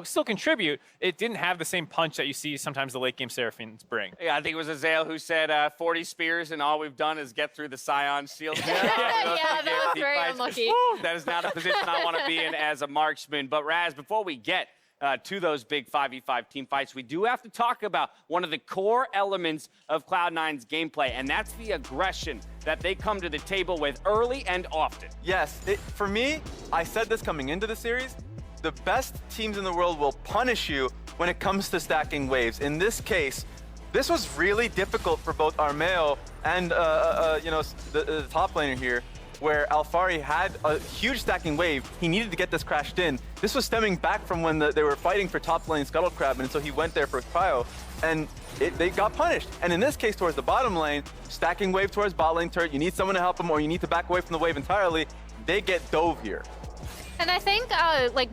still contribute, it didn't have the same punch that you see sometimes the late game Seraphines bring. Yeah, I think it was Azael who said 40 spears, and all we've done is get through the Scion shield. That was very unlucky. Woo, that is not a position I want to be in as a marksman. But Raz, before we get to those big 5v5 team fights, we do have to talk about one of the core elements of Cloud9's gameplay, and that's the aggression that they come to the table with early and often. Yes, for me, I said this coming into the series, the best teams in the world will punish you when it comes to stacking waves. In this case, this was really difficult for both Armeo and the top laner here, where Alphari had a huge stacking wave. He needed to get this crashed in. This was stemming back from when they were fighting for top lane Scuttle Crab, and so he went there for cryo, and they got punished. And in this case, towards the bottom lane, stacking wave towards bot lane turret, you need someone to help him, or you need to back away from the wave entirely. They get dove here. And I think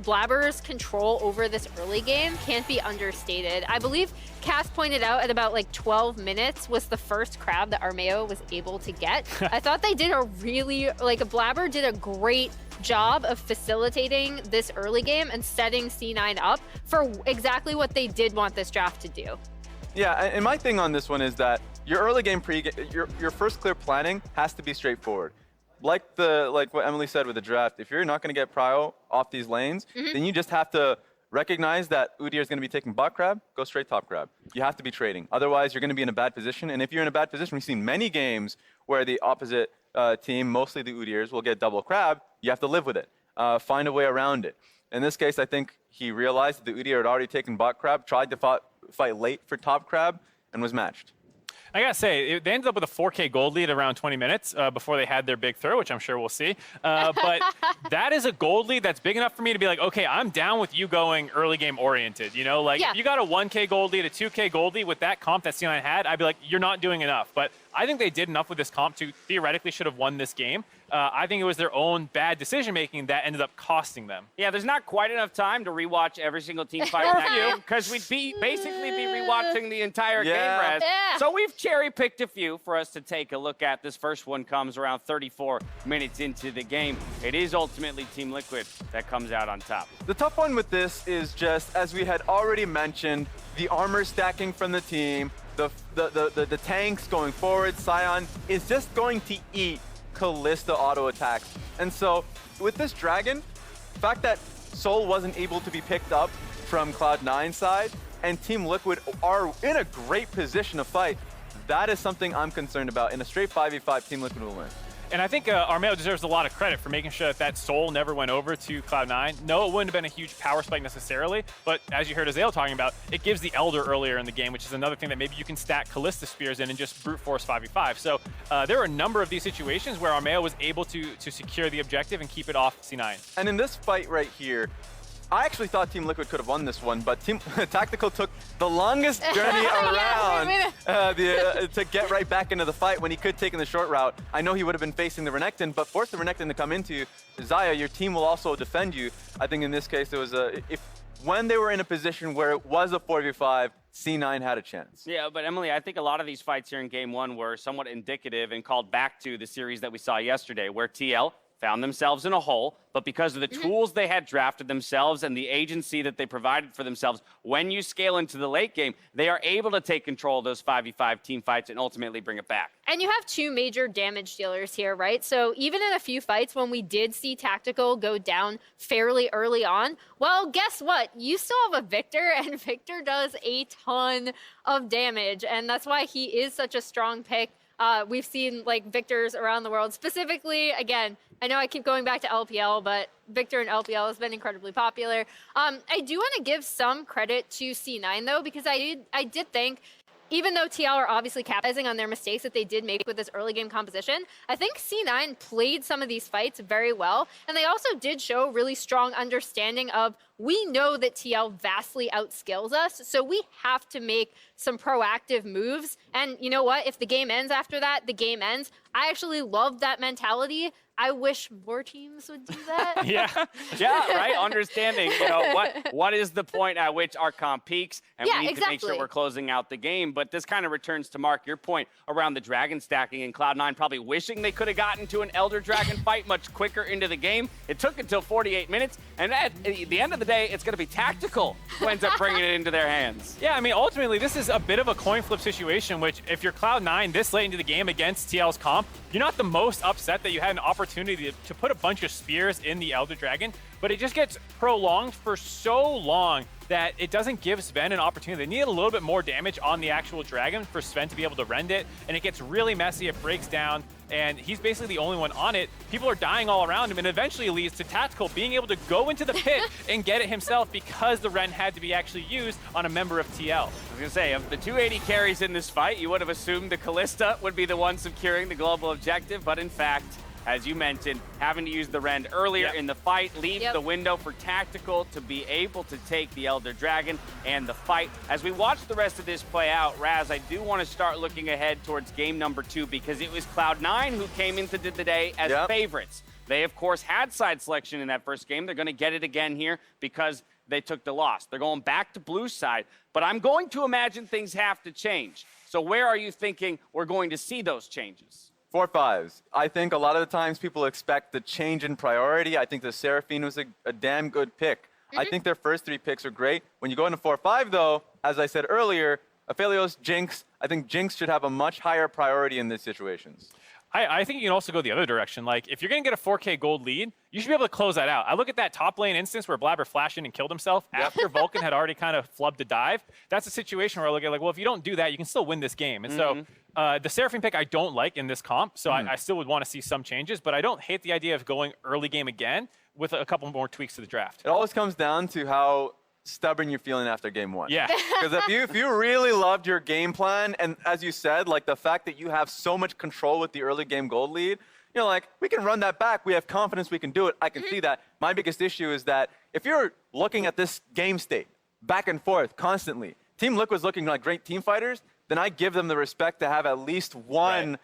Blabber's control over this early game can't be understated. I believe Cass pointed out at about 12 minutes was the first crab that Armeo was able to get. I thought they did a really, Blabber did a great job of facilitating this early game and setting C9 up for exactly what they did want this draft to do. Yeah, and my thing on this one is that your early game your first clear planning has to be straightforward. Like what Emily said with the draft, if you're not going to get prio off these lanes, then you just have to recognize that Udyr is going to be taking bot crab, go straight top crab. You have to be trading. Otherwise, you're going to be in a bad position. And if you're in a bad position, we've seen many games where the opposite team, mostly the Udyrs, will get double crab. You have to live with it. Find a way around it. In this case, I think he realized that the Udyr had already taken bot crab, tried to fight late for top crab, and was matched. I gotta say, they ended up with a 4K gold lead around 20 minutes before they had their big throw, which I'm sure we'll see. But that is a gold lead that's big enough for me to be like, okay, I'm down with you going early game oriented. If you got a 1K gold lead, a 2K gold lead with that comp that C9 had, I'd be like, you're not doing enough. But I think they did enough with this comp to theoretically should have won this game. I think it was their own bad decision-making that ended up costing them. Yeah, there's not quite enough time to rewatch every single team fight in that game, because we'd basically be rewatching the entire game, Raz. Yeah. So we've cherry-picked a few for us to take a look at. This first one comes around 34 minutes into the game. It is ultimately Team Liquid that comes out on top. The tough one with this is just, as we had already mentioned, the armor stacking from the team, the tanks going forward. Scion is just going to eat Kalista auto attacks. And so with this dragon, the fact that Soul wasn't able to be picked up from Cloud9's side and Team Liquid are in a great position to fight, that is something I'm concerned about. In a straight 5v5, Team Liquid will win. And I think Armeo deserves a lot of credit for making sure that that soul never went over to Cloud9. No, it wouldn't have been a huge power spike necessarily, but as you heard Azale talking about, it gives the Elder earlier in the game, which is another thing that maybe you can stack Callista Spears in and just brute force 5v5. So there were a number of these situations where Armeo was able to secure the objective and keep it off C9. And in this fight right here, I actually thought Team Liquid could have won this one, but Team Tactical took the longest journey around to get right back into the fight when he could take in the short route. I know he would have been facing the Renekton, but forced the Renekton to come into you. Zaya, your team will also defend you. I think in this case, it was when they were in a position where it was a 4v5, C9 had a chance. Yeah, but Emily, I think a lot of these fights here in Game 1 were somewhat indicative and called back to the series that we saw yesterday, where TL found themselves in a hole, but because of the tools they had drafted themselves and the agency that they provided for themselves, when you scale into the late game, they are able to take control of those 5v5 team fights and ultimately bring it back. And you have two major damage dealers here, right? So even in a few fights when we did see Tactical go down fairly early on, well, guess what? You still have a Victor, and Victor does a ton of damage, and that's why he is such a strong pick. We've seen like Victors around the world. Specifically, again, I know I keep going back to LPL, but Victor in LPL has been incredibly popular. I do want to give some credit to C9 though, because I did think, even though TL are obviously capitalizing on their mistakes that they did make with this early game composition, I think C9 played some of these fights very well. And they also did show really strong understanding of, we know that TL vastly outskills us, so we have to make some proactive moves. And you know what? If the game ends after that, the game ends. I actually love that mentality. I wish more teams would do that. Yeah, right? Understanding, you know, what is the point at which our comp peaks, and we need to make sure we're closing out the game. But this kind of returns to Mark, your point around the dragon stacking, and Cloud9 probably wishing they could have gotten to an Elder Dragon fight much quicker into the game. It took until 48 minutes, and at the end of the day, it's going to be Tactical who ends up bringing it into their hands. Yeah, I mean, ultimately, this is a bit of a coin flip situation, which if you're Cloud9 this late into the game against TL's comp, you're not the most upset that you had an opportunity to put a bunch of spears in the Elder Dragon, but it just gets prolonged for so long that it doesn't give Sven an opportunity. They need a little bit more damage on the actual dragon for Sven to be able to rend it, and it gets really messy, it breaks down, and he's basically the only one on it. People are dying all around him, and eventually leads to Tactical being able to go into the pit and get it himself because the rend had to be actually used on a member of TL. I was gonna say, of the 280 carries in this fight, you would have assumed the Callista would be the one securing the global objective, but in fact, as you mentioned, having to use the rend earlier in the fight leaves the window for Tactical to be able to take the Elder Dragon and the fight. As we watch the rest of this play out, Raz, I do want to start looking ahead towards game number 2, because it was Cloud9 who came into the day as favorites. They, of course, had side selection in that first game. They're going to get it again here because they took the loss. They're going back to blue side, but I'm going to imagine things have to change. So where are you thinking we're going to see those changes? 4-5s. I think a lot of the times people expect the change in priority. I think the Seraphine was a damn good pick. I think their first 3 picks are great. When you go into 4-5 though, as I said earlier, Aphelios, Jinx, I think Jinx should have a much higher priority in these situations. I think you can also go the other direction. Like, if you're going to get a 4K gold lead, you should be able to close that out. I look at that top lane instance where Blabber flashed in and killed himself after Vulcan had already kind of flubbed a dive. That's a situation where I look at, like, well, if you don't do that, you can still win this game. And so the Seraphine pick I don't like in this comp, so I still would want to see some changes, but I don't hate the idea of going early game again with a couple more tweaks to the draft. It always comes down to how stubborn you're feeling after game 1. Yeah. Because if you really loved your game plan, and as you said, like the fact that you have so much control with the early game gold lead, you're like, we can run that back. We have confidence we can do it. I can see that. My biggest issue is that if you're looking at this game state back and forth constantly, Team Liquid's looking like great team fighters, then I give them the respect to have at least one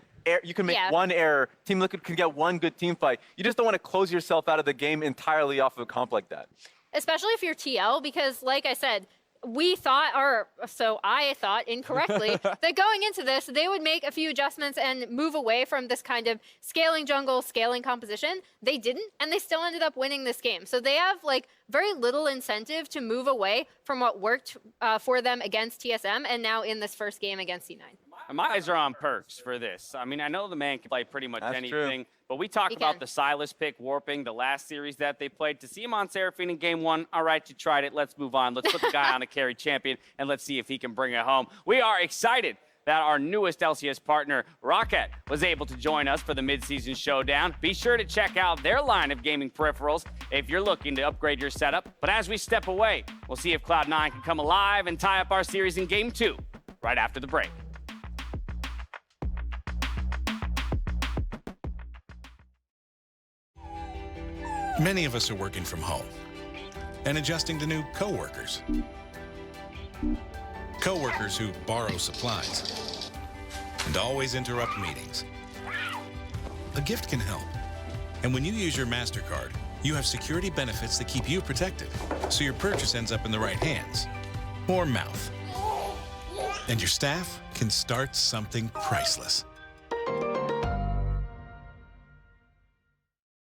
you can make one error. Team Liquid can get one good team fight. You just don't want to close yourself out of the game entirely off of a comp like that. Especially if you're TL, because like I said, we thought, or so I thought incorrectly, that going into this, they would make a few adjustments and move away from this kind of scaling jungle, scaling composition. They didn't, and they still ended up winning this game. So they have like very little incentive to move away from what worked for them against TSM, and now in this first game against C9. My eyes are on Perks for this. I mean, I know the man can play pretty much That's anything, true. but we talked He about can. the Silas pick warping the last series that they played. To see him on Seraphine in game 1, all right, you tried it. Let's move on. Let's put the guy on a carry champion, and let's see if he can bring it home. We are excited that our newest LCS partner, Rocket, was able to join us for the midseason showdown. Be sure to check out their line of gaming peripherals if you're looking to upgrade your setup. But as we step away, we'll see if Cloud9 can come alive and tie up our series in game 2 right after the break. Many of us are working from home and adjusting to new coworkers. Coworkers who borrow supplies and always interrupt meetings. A gift can help. And when you use your MasterCard, you have security benefits that keep you protected, so your purchase ends up in the right hands or mouth. And your staff can start something priceless.